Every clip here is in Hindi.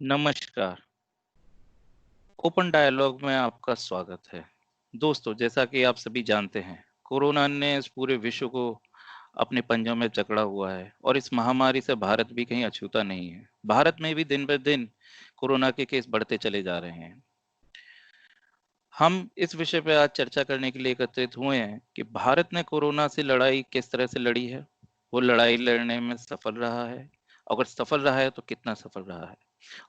नमस्कार। ओपन डायलॉग में आपका स्वागत है। दोस्तों, जैसा कि आप सभी जानते हैं, कोरोना ने इस पूरे विश्व को अपने पंजों में जकड़ा हुआ है और इस महामारी से भारत भी कहीं अछूता नहीं है। भारत में भी दिन ब दिन कोरोना के केस बढ़ते चले जा रहे हैं। हम इस विषय पे आज चर्चा करने के लिए एकत्रित हुए हैं कि भारत ने कोरोना से लड़ाई किस तरह से लड़ी है, वो लड़ाई लड़ने में सफल रहा है, अगर सफल रहा है तो कितना सफल रहा है,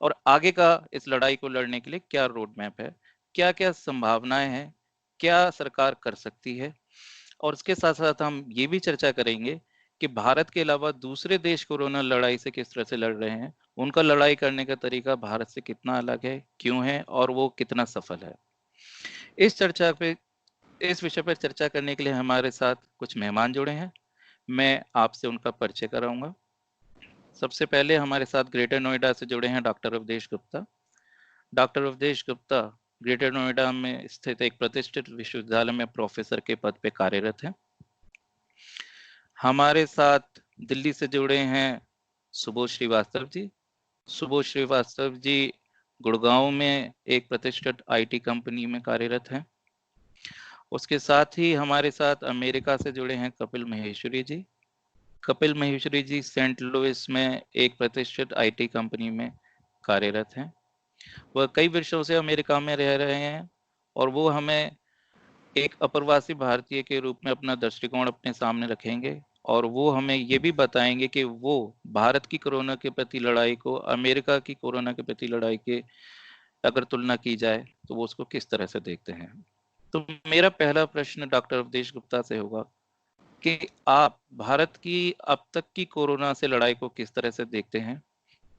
और आगे का इस लड़ाई को लड़ने के लिए क्या रोड मैप है, क्या-क्या संभावनाएं हैं, क्या सरकार कर सकती है। और उसके साथ-साथ हम ये भी चर्चा करेंगे कि भारत के अलावा दूसरे देश कोरोना लड़ाई से किस तरह से लड़ रहे हैं, उनका लड़ाई करने का तरीका भारत से कितना अलग है, क्यों है और वो कितना सफल है। इस चर्चा पे इस विषय पर चर्चा करने के लिए हमारे साथ कुछ मेहमान जुड़े हैं। मैं आपसे उनका परिचय कराऊंगा। सबसे पहले हमारे साथ ग्रेटर नोएडा से जुड़े हैं doctor Awadhesh Gupta. Doctor Awadhesh Gupta greater Noida में स्थित एक प्रतिष्ठित विश्वविद्यालय में प्रोफेसर के पद पे कार्यरत हैं। हमारे साथ दिल्ली से जुड़े हैं सुबोध श्रीवास्तव जी। सुबोध श्रीवास्तव जी गुड़गांव में एक प्रतिष्ठित आईटी कंपनी में कार्यरत हैं। उसके साथ ही हमारे साथ अमेरिका से जुड़े हैं कपिल महेश्वरी जी। कपिल महेश्वरी जी सेंट लुइस में एक प्रतिष्ठित आईटी कंपनी में कार्यरत हैं। वह कई वर्षों से अमेरिका में रह रहे हैं और वो हमें एक अप्रवासी भारतीय के रूप में अपना दृष्टिकोण अपने सामने रखेंगे और वो हमें ये भी बताएंगे कि वो भारत की कोरोना के प्रति लड़ाई को अमेरिका की कोरोना के प्रति लड़ाई के अगर तुलना की जाए तो वो उसको किस तरह से देखते हैं। तो मेरा पहला प्रश्न डॉक्टर अवधेश गुप्ता से होगा कि आप भारत की अब तक की कोरोना से लड़ाई को किस तरह से देखते हैं?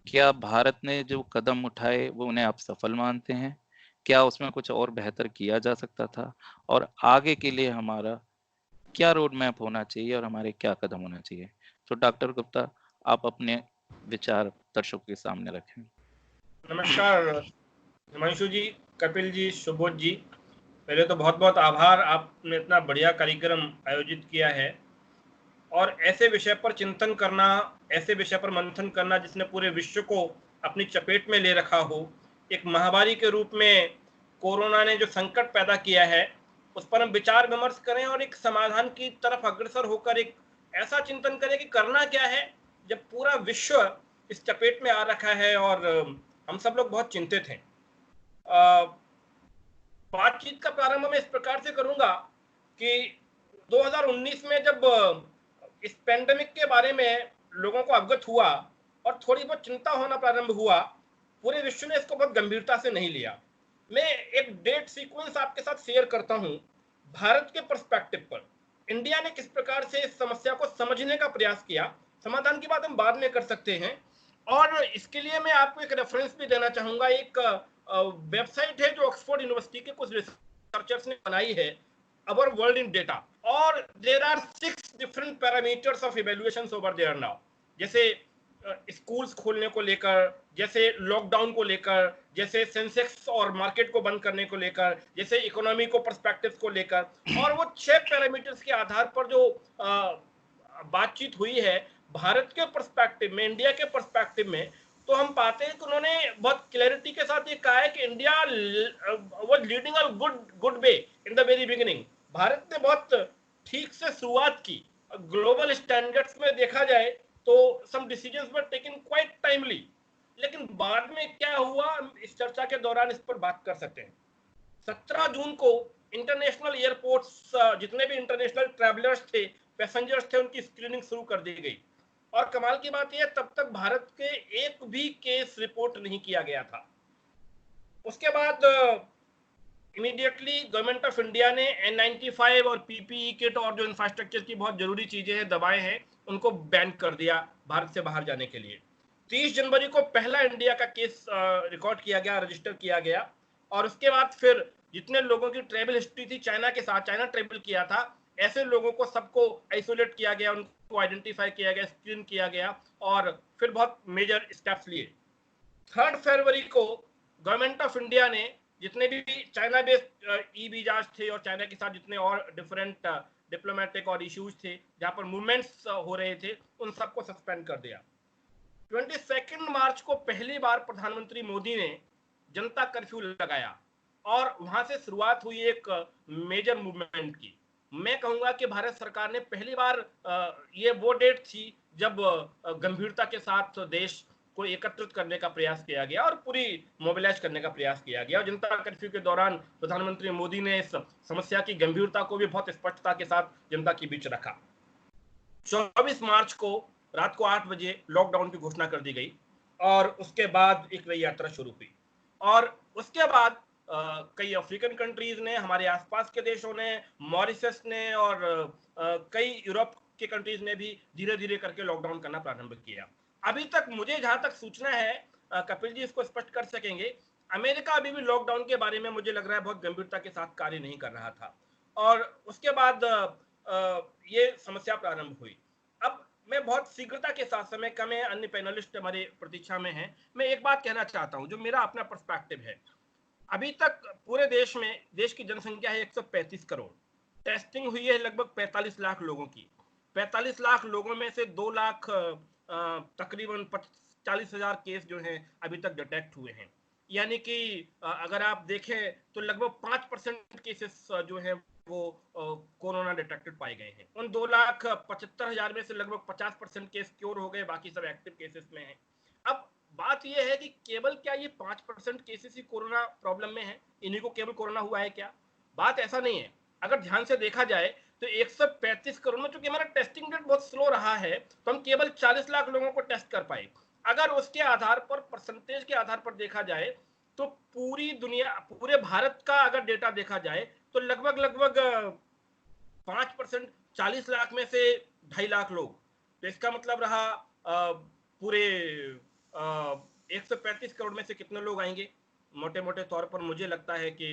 क्या भारत ने जो कदम उठाए वो उन्हें आप सफल मानते हैं? क्या उसमें कुछ और बेहतर किया जा सकता था? और आगे के लिए हमारा क्या रोड मैप होना चाहिए और हमारे क्या कदम होना चाहिए? तो डॉक्टर गुप्ता, आप अपने विचार दर्शकों के सामने रखें। नमस्कार हिमांशु जी, कपिल जी, सुबोध जी। पहले तो बहुत बहुत आभार, आपने इतना बढ़िया कार्यक्रम आयोजित किया है और ऐसे विषय पर चिंतन करना, ऐसे विषय पर मंथन करना जिसने पूरे विश्व को अपनी चपेट में ले रखा हो। एक महामारी के रूप में कोरोना ने जो संकट पैदा किया है उस पर हम विचार विमर्श करें और एक समाधान की तरफ अग्रसर होकर एक ऐसा चिंतन करें कि करना क्या है जब पूरा विश्व इस चपेट में आ रखा है और हम सब लोग बहुत चिंतित हैं। बातचीत का प्रारंभ मैं इस प्रकार से करूंगा कि 2019 में जब इस पेंडेमिक के बारे में लोगों को अवगत हुआ और थोड़ी बहुत चिंता होना प्रारंभ हुआ, पूरे विश्व ने इसको बहुत गंभीरता से नहीं लिया। मैं एक डेट सीक्वेंस आपके साथ शेयर करता हूं। भारत के पर्सपेक्टिव पर इंडिया ने किस प्रकार से इस समस्या को समझने का प्रयास किया, समाधान की बात हम बाद में कर सकते हैं। और इसके लिए मैं आपको एक रेफरेंस भी देना चाहूंगा। एक वेबसाइट है जो ऑक्सफोर्ड यूनिवर्सिटी के कुछ रिसर्चर्स ने बनाई है, अवर वर्ल्ड इन डेटा, और there are 6 different parameters of evaluation over there now. जैसे स्कूल्स खोलने को लेकर, जैसे लॉकडाउन को लेकर, जैसे सेंसेक्स और मार्केट को बंद करने को लेकर, जैसे इकोनॉमी को पर्सपेक्टिव को लेकर, और वो 6 पैरामीटर्स के आधार पर जो बातचीत हुई है भारत के पर्सपेक्टिव में, इंडिया के पर्सपेक्टिव में, तो हम पाते हैं कि उन्होंने बहुत क्लैरिटी के साथ ये कहा है कि India was leading a good way in the very beginning. Bharat ने बहुत ठीक से शुरुआत की। ग्लोबल स्टैंडर्ड्स में देखा जाए तो some decisions were taken quite timely, लेकिन बाद में क्या हुआ इस चर्चा के दौरान इस पर बात कर सकते हैं। 17 जून को इंटरनेशनल एयरपोर्ट्स, जितने भी इंटरनेशनल ट्रैवलर्स थे, पैसेंजर्स थे, उनकी स्क्रीनिंग शुरू कर दी गई। और कमाल की बात यह, तब तक भारत के एक भी केस रिपोर्ट नहीं किया गया था। उसके बाद इमीडिएटली गवर्नमेंट ऑफ इंडिया ने N95 और PPE किट और जो इंफ्रास्ट्रक्चर की बहुत जरूरी चीजें हैं, दवाएं हैं, उनको बैन कर दिया भारत से बाहर जाने के लिए। 30 जनवरी को पहला इंडिया का केस रिकॉर्ड किया गया, रजिस्टर किया गया। और उसके बाद फिर जितने लोगों की ट्रेवल हिस्ट्री थी चाइना के साथ, चाइना ट्रेवल किया था, ऐसे लोगों को सबको आइसोलेट किया गया, उनको आइडेंटिफाई किया गया, स्क्रीन किया गया और फिर बहुत मेजर स्टेप्स लिए। 3 फरवरी को गवर्नमेंट ऑफ इंडिया ने जितने भी चाइना बेस्ड ई वीजाज थे और चाइना के साथ जितने और डिफरेंट डिप्लोमेटिक और इश्यूज थे जहां पर मूवमेंट्स हो रहे थे, उन सबको सस्पेंड कर दिया। 22 मार्च को पहली बार प्रधानमंत्री मोदी ने जनता कर्फ्यू लगाया और वहां से शुरुआत हुई एक मेजर मूवमेंट की। मैं कहूंगा कि भारत सरकार ने पहली बार ये वो डेट थी जब गंभीरता के साथ देश को एकत्रित करने का प्रयास किया गया और पूरी मोबिलाइज करने का प्रयास किया गया। और जनता कर्फ्यू के दौरान प्रधानमंत्री मोदी ने इस समस्या की गंभीरता को भी बहुत स्पष्टता के साथ जनता के बीच रखा। 24 मार्च को रात को 8 बजे लॉकडाउन की घोषणा कर दी गई और उसके बाद एक नई यात्रा शुरू हुई। और उसके बाद कई अफ्रीकन कंट्रीज ने, हमारे आसपास के देशों ने, मॉरिशस ने और कई यूरोप के कंट्रीज ने भी धीरे धीरे करके लॉकडाउन करना प्रारंभ किया। अभी तक मुझे जहां तक सूचना है, कपिल जी इसको स्पष्ट कर सकेंगे, अमेरिका अभी भी लॉकडाउन के बारे में मुझे लग रहा है बहुत गंभीरता के साथ कार्य नहीं कर रहा था और उसके बाद ये समस्या प्रारंभ हुई। अब मैं बहुत शीघ्रता के साथ, समय कम है, अन्य पैनलिस्ट हमारे प्रतीक्षा में हैं, मैं एक बात कहना चाहता हूं जो मेरा अपना पर्सपेक्टिव है। अभी तक पूरे देश में, देश की जनसंख्या है 135 करोड़, टेस्टिंग हुई है लगभग 45 लाख लोगों की। 45 लाख लोगों में से 2 लाख तकरीबन 40,000 केस जो हैं अभी तक डिटेक्ट हुए हैं। यानी कि अगर आप देखें तो लगभग 5% केसेस जो है वो कोरोना डिटेक्टेड पाए गए हैं। उन 2,75,000 में से लगभग 50% केस क्योर हो गए, बाकी सब एक्टिव केसेस में हैं। अब बात यह है कि केवल क्या ये 5% केसेस ही कोरोना प्रॉब्लम में है, इन्हीं को केवल कोरोना हुआ है क्या? बात ऐसा नहीं है। अगर ध्यान से देखा जाए तो 135 करोड़ में, चूंकि हमारा टेस्टिंग रेट बहुत स्लो रहा है, तो हम केवल 40 लाख लोगों को टेस्ट कर पाए। अगर उसके आधार पर, परसेंटेज के आधार पर देखा जाए तो पूरी दुनिया, पूरे भारत का अगर डेटा देखा जाए तो लगभग 5%, 40 लाख में से 2.5 लाख लोग। तो इसका मतलब रहा पूरे 135 करोड़ में से कितने लोग आएंगे? मोटे मोटे तौर पर मुझे लगता है कि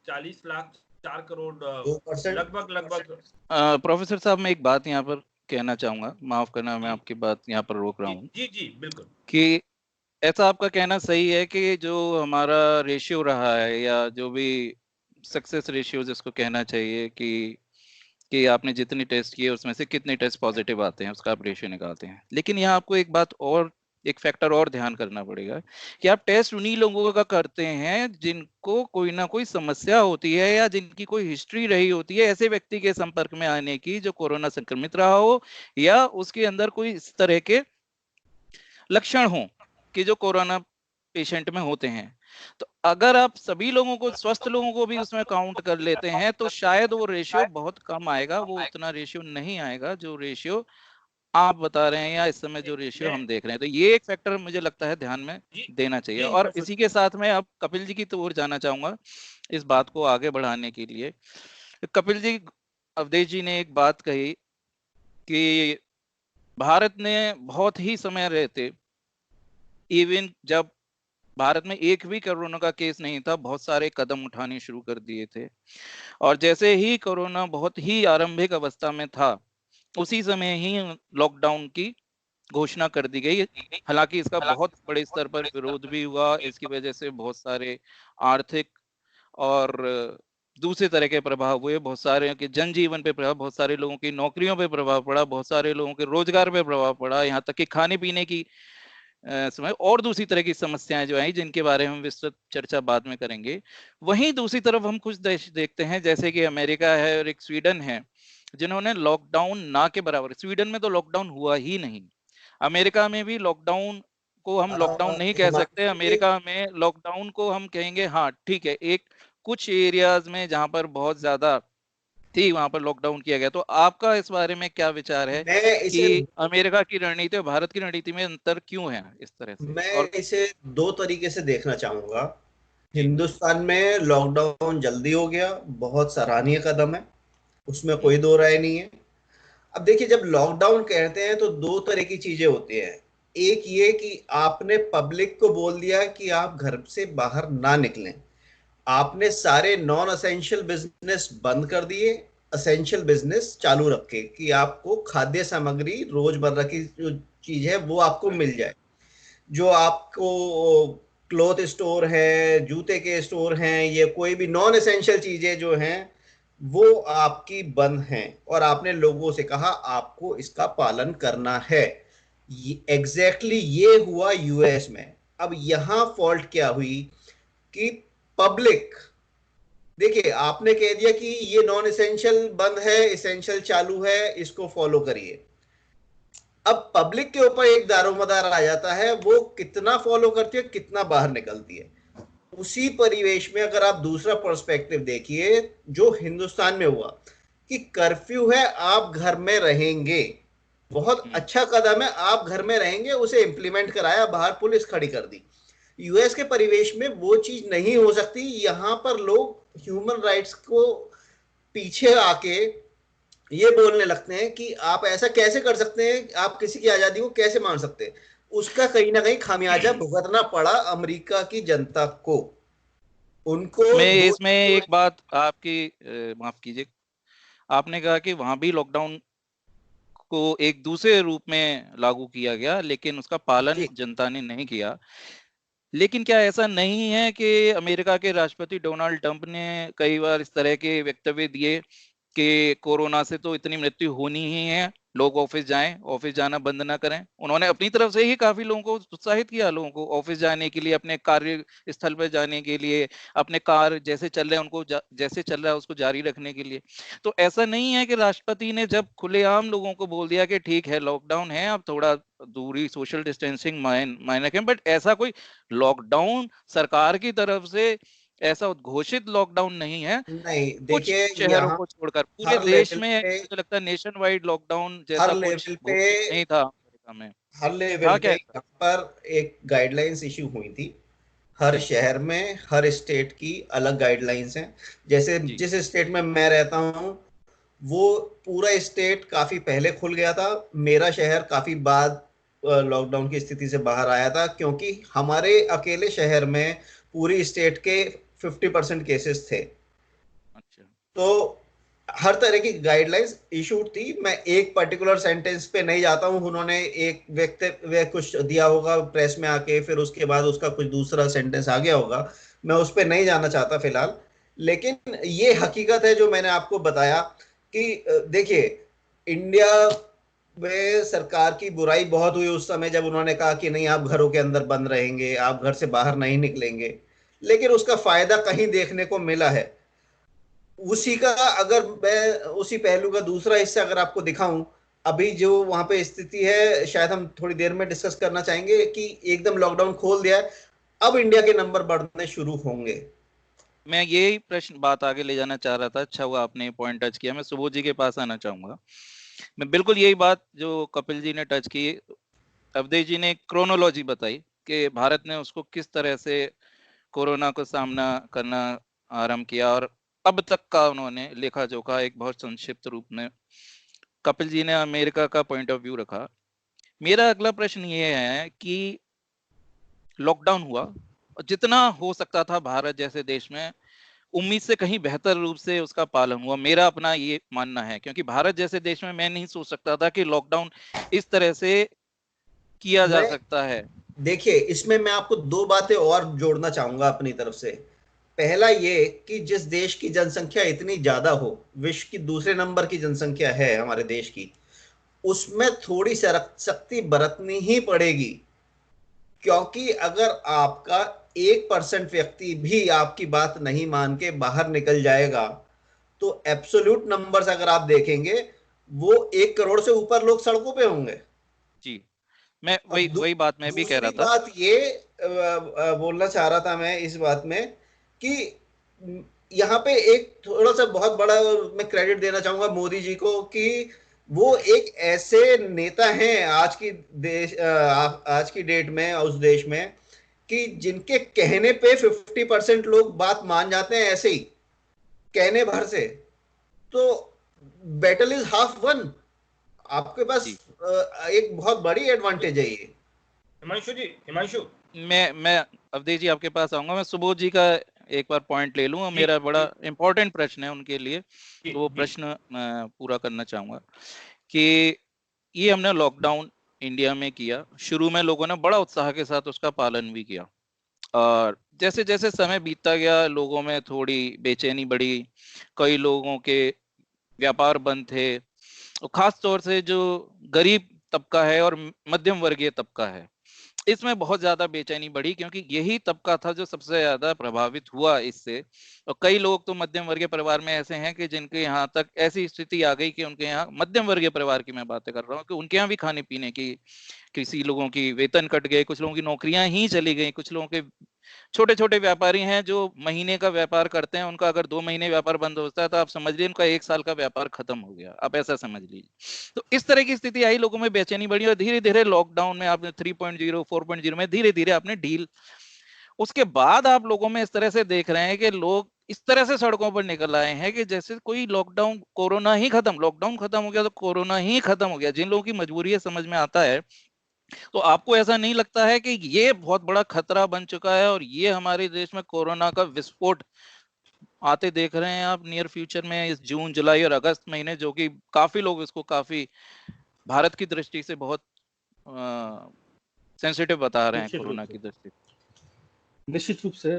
40 लाख 4 करोड़, लगभग। प्रोफेसर साहब, मैं एक बात यहाँ पर कहना चाहूंगा, माफ करना मैं आपकी बात यहाँ पर रोक रहा हूँ। जी जी बिल्कुल। कि ऐसा आपका कहना सही है कि जो हमारा रेशियो रहा है, या जो भी सक्सेस रेशियो जिसको कहना चाहिए, कि आपने जितनी टेस्ट किए उसमें से कितने टेस्ट पॉजिटिव आते हैं, उसका आप रेशियो निकालते हैं। लेकिन यहाँ आपको एक बात और, एक फैक्टर और ध्यान करना पड़ेगा कि आप टेस्ट उन्हीं लोगों का करते हैं जिनको कोई ना कोई समस्या होती है या जिनकी कोई हिस्ट्री रही होती है ऐसे व्यक्ति के संपर्क में आने की जो कोरोना संक्रमित रहा हो, या उसके अंदर कोई इस तरह के लक्षण हो कि जो कोरोना पेशेंट में होते हैं। तो अगर आप सभी लोगों को, स्वस्थ लोगों को भी उसमें काउंट कर लेते हैं, तो शायद वो रेशियो बहुत कम आएगा, वो उतना रेशियो नहीं आएगा जो रेशियो आप बता रहे हैं या इस समय जो रेशियो हम देख रहे हैं। तो ये एक फैक्टर मुझे लगता है ध्यान में देना चाहिए। और इसी के साथ में अब कपिल जी की ओर जाना चाहूंगा इस बात को आगे बढ़ाने के लिए। कपिल जी, अवधेश जी ने एक बात कही कि भारत ने बहुत ही समय रहते, इवन जब भारत में एक भी कोरोना का केस नहीं था, बहुत सारे कदम उठाने शुरू कर दिए थे। और जैसे ही कोरोना बहुत ही आरंभिक अवस्था में था, उसी समय ही लॉकडाउन की घोषणा कर दी गई। हालांकि इसका बहुत बड़े स्तर पर विरोध भी हुआ, इसकी वजह से बहुत सारे आर्थिक और दूसरे तरह के प्रभाव हुए, बहुत सारे के जनजीवन पे प्रभाव, बहुत सारे लोगों की नौकरियों पे प्रभाव पड़ा, बहुत सारे लोगों के रोजगार पे प्रभाव पड़ा, यहाँ तक कि खाने पीने की समय और दूसरी तरह की समस्याएं जो आई, जिनके बारे में हम विस्तृत चर्चा बाद में करेंगे। वहीं दूसरी तरफ हम कुछ देश देखते हैं, जैसे कि अमेरिका है और एक स्वीडन है, जिन्होंने लॉकडाउन ना के बराबर, स्वीडन में तो लॉकडाउन हुआ ही नहीं, अमेरिका में भी लॉकडाउन को हम लॉकडाउन नहीं कह सकते, अमेरिका में लॉकडाउन को हम कहेंगे हाँ ठीक है, एक कुछ एरियाज में जहां पर बहुत ज्यादा थी वहां पर लॉकडाउन किया गया। तो आपका इस बारे में क्या विचार है कि अमेरिका की रणनीति और भारत की रणनीति में अंतर क्यों है इस तरह से? मैं इसे दो तरीके से देखना चाहूंगा। हिंदुस्तान में लॉकडाउन जल्दी हो गया, बहुत सराहनीय कदम है, उसमें कोई दो राय नहीं है। अब देखिए, जब लॉकडाउन कहते हैं तो दो तरह की चीजें होती हैं। एक ये कि आपने पब्लिक को बोल दिया कि आप घर से बाहर ना निकलें, आपने सारे नॉन असेंशियल बिजनेस बंद कर दिए, असेंशियल बिजनेस चालू रखे कि आपको खाद्य सामग्री, रोजमर्रा की जो चीज है वो आपको मिल जाए। जो आपको क्लॉथ स्टोर है, जूते के स्टोर हैं, ये कोई भी नॉन एसेंशियल चीजें जो हैं वो आपकी बंद हैं, और आपने लोगों से कहा आपको इसका पालन करना है। एग्जैक्टली ये हुआ यूएस में। अब यहां फॉल्ट क्या हुई कि पब्लिक, देखिए आपने कह दिया कि ये नॉन एसेंशियल बंद है, एसेंशियल चालू है, इसको फॉलो करिए। अब पब्लिक के ऊपर एक दारोमदार आ जाता है, वो कितना फॉलो करती है, कितना बाहर निकलती है। उसी परिवेश में अगर आप दूसरा पर्सपेक्टिव देखिए जो हिंदुस्तान में हुआ कि कर्फ्यू है, आप घर में रहेंगे, बहुत अच्छा कदम है, आप घर में रहेंगे, उसे इंप्लीमेंट कराया, बाहर पुलिस खड़ी कर दी। यूएस के परिवेश में वो चीज नहीं हो सकती। यहां पर लोग ह्यूमन राइट्स को पीछे आके ये बोलने लगते हैं कि आप ऐसा कैसे कर सकते हैं, आप किसी की आजादी को कैसे मान सकते हैं। उसका कहीं ना कहीं खामियाजा भुगतना पड़ा अमेरिका की जनता को। उनको मैं दो इसमें एक बात आपकी माफ कीजिए, आपने कहा कि वहां भी लॉकडाउन को एक दूसरे रूप में लागू किया गया लेकिन उसका पालन जी जनता ने नहीं किया। लेकिन क्या ऐसा नहीं है कि अमेरिका के राष्ट्रपति डोनाल्ड ट्रंप ने कई बार इस तरह के वक्तव्य दिए कि कोरोना से तो इतनी मृत्यु होनी ही है, लोग ऑफिस जाएं, ऑफिस जाना बंद ना करें। उन्होंने अपनी तरफ से ही काफी लोगों को उत्साहित किया, लोगों को ऑफिस जाने के लिए, अपने कार्य स्थल पर जाने के लिए, अपने कार्य जैसे चल रहे हैं उनको जैसे चल रहा है उसको जारी रखने के लिए। तो ऐसा नहीं है कि राष्ट्रपति ने जब खुलेआम लोगों को बोल दिया कि ठीक है लॉकडाउन है, अब थोड़ा दूरी सोशल डिस्टेंसिंग मायने रखें, बट ऐसा कोई लॉकडाउन सरकार की तरफ से ऐसा उद्घोषित लॉकडाउन नहीं है। नहीं, कुछ देखिए शहरों यहाँ को छोड़कर पूरे हर देश लेवल में पे मुझे लगता है नेशन वाइड लॉकडाउन हर जैसा कुछ लेवल पे घोषित नहीं था अमेरिका में। हर लेवल था पे क्या ऐसा? यहाँ पर एक गाइडलाइंस इशू हुई थी। हर जी शहर में हर स्टेट की अलग गाइडलाइंस हैं। जैसे जी जिस स्टेट में मैं रहता हूँ वो पूरा स्टेट काफी पहले खुल गया था, मेरा शहर काफी बाद लॉकडाउन की स्थिति से बाहर आया था, क्योंकि हमारे अकेले शहर में पूरी स्टेट के 50% केसेस थे। अच्छा तो हर तरह की गाइडलाइंस इशूड थी। मैं एक पर्टिकुलर सेंटेंस पे नहीं जाता हूँ, उन्होंने एक वक्तव्य कुछ दिया होगा प्रेस में आके, फिर उसके बाद उसका कुछ दूसरा सेंटेंस आ गया होगा, मैं उस पर नहीं जाना चाहता फिलहाल। लेकिन ये हकीकत है जो मैंने आपको बताया कि देखिए इंडिया में सरकार की बुराई बहुत हुई उस समय जब उन्होंने कहा कि नहीं आप घरों के अंदर बंद रहेंगे, आप घर से बाहर नहीं निकलेंगे। लेकिन उसका फायदा कहीं देखने को मिला है। उसी का अगर मैं उसी पहलू का दूसरा हिस्सा अगर आपको दिखाऊं, अभी जो वहां पे स्थिति है शायद हम थोड़ी देर में डिस्कस करना चाहेंगे कि एकदम लॉकडाउन खोल दिया है, अब इंडिया के नंबर बढ़ने शुरू होंगे। मैं यही प्रश्न बात आगे ले जाना चाह रहा था, अच्छा हुआ आपने पॉइंट टच किया। मैं सुबोध जी के पास आना चाहूंगा। मैं बिल्कुल यही बात जो कपिल जी ने टच की, अवधेश जी ने क्रोनोलॉजी बताई कि भारत ने उसको किस तरह से कोरोना को सामना करना आरंभ किया और अब तक का उन्होंने लेखा जोखा एक बहुत संक्षिप्त रूप में। कपिल जी ने अमेरिका का पॉइंट ऑफ व्यू रखा। मेरा अगला प्रश्न ये है कि लॉकडाउन हुआ और जितना हो सकता था भारत जैसे देश में उम्मीद से कहीं बेहतर रूप से उसका पालन हुआ, मेरा अपना ये मानना है। क्योंकि भारत जैसे देश में मैं नहीं सोच सकता था कि लॉकडाउन इस तरह से किया जा मैं सकता है। देखिए इसमें मैं आपको दो बातें और जोड़ना चाहूंगा अपनी तरफ से। पहला ये कि जिस देश की जनसंख्या इतनी ज्यादा हो, विश्व की दूसरे नंबर की जनसंख्या है हमारे देश की, उसमें थोड़ी सख्ती बरतनी ही पड़ेगी। क्योंकि अगर आपका 1% व्यक्ति भी आपकी बात नहीं मान के बाहर निकल जाएगा तो एब्सोल्यूट नंबर्स अगर आप देखेंगे वो 1 करोड़ से ऊपर लोग सड़कों पे होंगे। जी, मैं अब वही वही बात मैं भी कह रहा दूसरी था। बात ये बोलना चाह रहा था मैं इस बात में कि यहाँ पे एक थोड़ा सा बहुत बड़ा मैं क्रेडिट देना चाहूंगा मोदी जी को कि वो एक ऐसे नेता हैं आज की डेट में उस देश में कि जिनके कहने पे 50% लोग बात मान जाते हैं ऐसे ही कहने भर से। तो बैटल इज हाफ वन। आपके पास जी, एक बहुत बड़ी एडवांटेज है ये। हिमांशु जी, हिमांशु मैं अवधेश जी आपके पास आऊंगा। मैं सुबोध जी का एक बार पॉइंट ले लूं, जी मेरा बड़ा जी इंपॉर्टेंट प्रश्न है उनके लिए, जी तो वो जी प्रश्न मैं पूरा करना चाहूंगा कि ये हमने लॉकडाउन इंडिया में किया, शुरू में लोगों ने बड़ा उत्साह के साथ उसका पालन भी किया और जैसे जैसे समय बीतता गया लोगों में थोड़ी बेचैनी बढ़ी। कई लोगों के व्यापार बंद थे और खास तौर से जो गरीब तबका है और मध्यम वर्गीय तबका है, इसमें बहुत ज्यादा बेचैनी बढ़ी, क्योंकि यही तबका था जो सबसे ज्यादा प्रभावित हुआ इससे। और कई लोग तो मध्यम वर्गीय परिवार में ऐसे हैं कि जिनके यहाँ तक ऐसी स्थिति आ गई कि उनके यहाँ, मध्यम वर्गीय परिवार की मैं बातें कर रहा हूँ, कि उनके यहाँ भी खाने पीने की, किसी लोगों की वेतन कट गए, कुछ लोगों की नौकरियां ही चली गई, कुछ लोगों के छोटे छोटे व्यापारी हैं जो महीने का व्यापार करते हैं, उनका अगर 2 महीने व्यापार बंद होता है तो आप समझ लीजिए उनका 1 साल का व्यापार खत्म हो गया, आप ऐसा समझ लीजिए। तो इस तरह की स्थिति आई, लोगों में बेचैनी बढ़ी, और धीरे धीरे लॉकडाउन में आपने 3.0 4.0 में धीरे धीरे आपने ढील, उसके बाद आप लोगों में इस तरह से देख रहे हैं कि लोग इस तरह से सड़कों पर निकल आए हैं कि जैसे कोई लॉकडाउन, कोरोना ही खत्म, लॉकडाउन खत्म हो गया तो कोरोना ही खत्म हो गया। जिन लोगों की मजबूरी है समझ में आता है। तो आपको ऐसा नहीं लगता है कि ये बहुत बड़ा खतरा बन चुका है और ये हमारे देश में कोरोना का विस्फोट आते देख रहे हैं आप नियर फ्यूचर में, इस जून जुलाई और अगस्त महीने, जो कि काफी लोग इसको काफी भारत की दृष्टि से बहुत सेंसिटिव बता रहे हैं निश्चित रूप कोरोना से की दृष्टि। निश्चित रूप से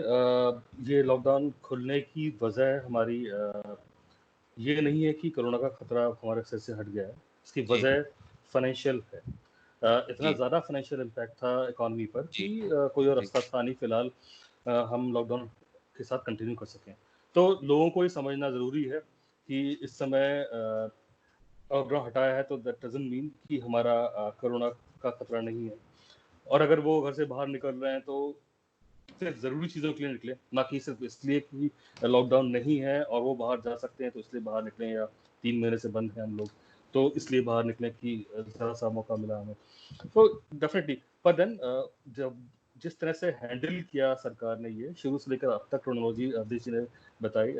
ये लॉकडाउन खुलने की वजह हमारी ये नहीं है कि कोरोना का खतरा हमारे सर से हट गया है। इसकी जी वजह फाइनेंशियल है। इतना जी ज़्यादा फाइनेंशियल इम्पैक्ट था इकॉनमी पर जी कि कोई और जी रास्ता था नहीं फिलहाल हम लॉकडाउन के साथ कंटिन्यू कर सकें। तो लोगों को ये समझना ज़रूरी है कि इस समय लॉकडाउन हटाया है तो दैट डजंट मीन कि हमारा कोरोना का खतरा नहीं है। और अगर वो घर से बाहर निकल रहे हैं तो सिर्फ ज़रूरी चीज़ों के लिए निकलें, ना कि सिर्फ इसलिए कि लॉकडाउन नहीं है और वो बाहर जा सकते हैं तो इसलिए बाहर निकलें, या 3 महीने से बंद हैं हम लोग तो इसलिए बाहर निकलें कि ज़रा सा मौका मिला हमें। तो डेफिनेटली, पर देन जब जिस तरह से हैंडल किया सरकार ने ये शुरू से लेकर अब तक, क्रोनोलॉजी अवधेश जी ने बताई,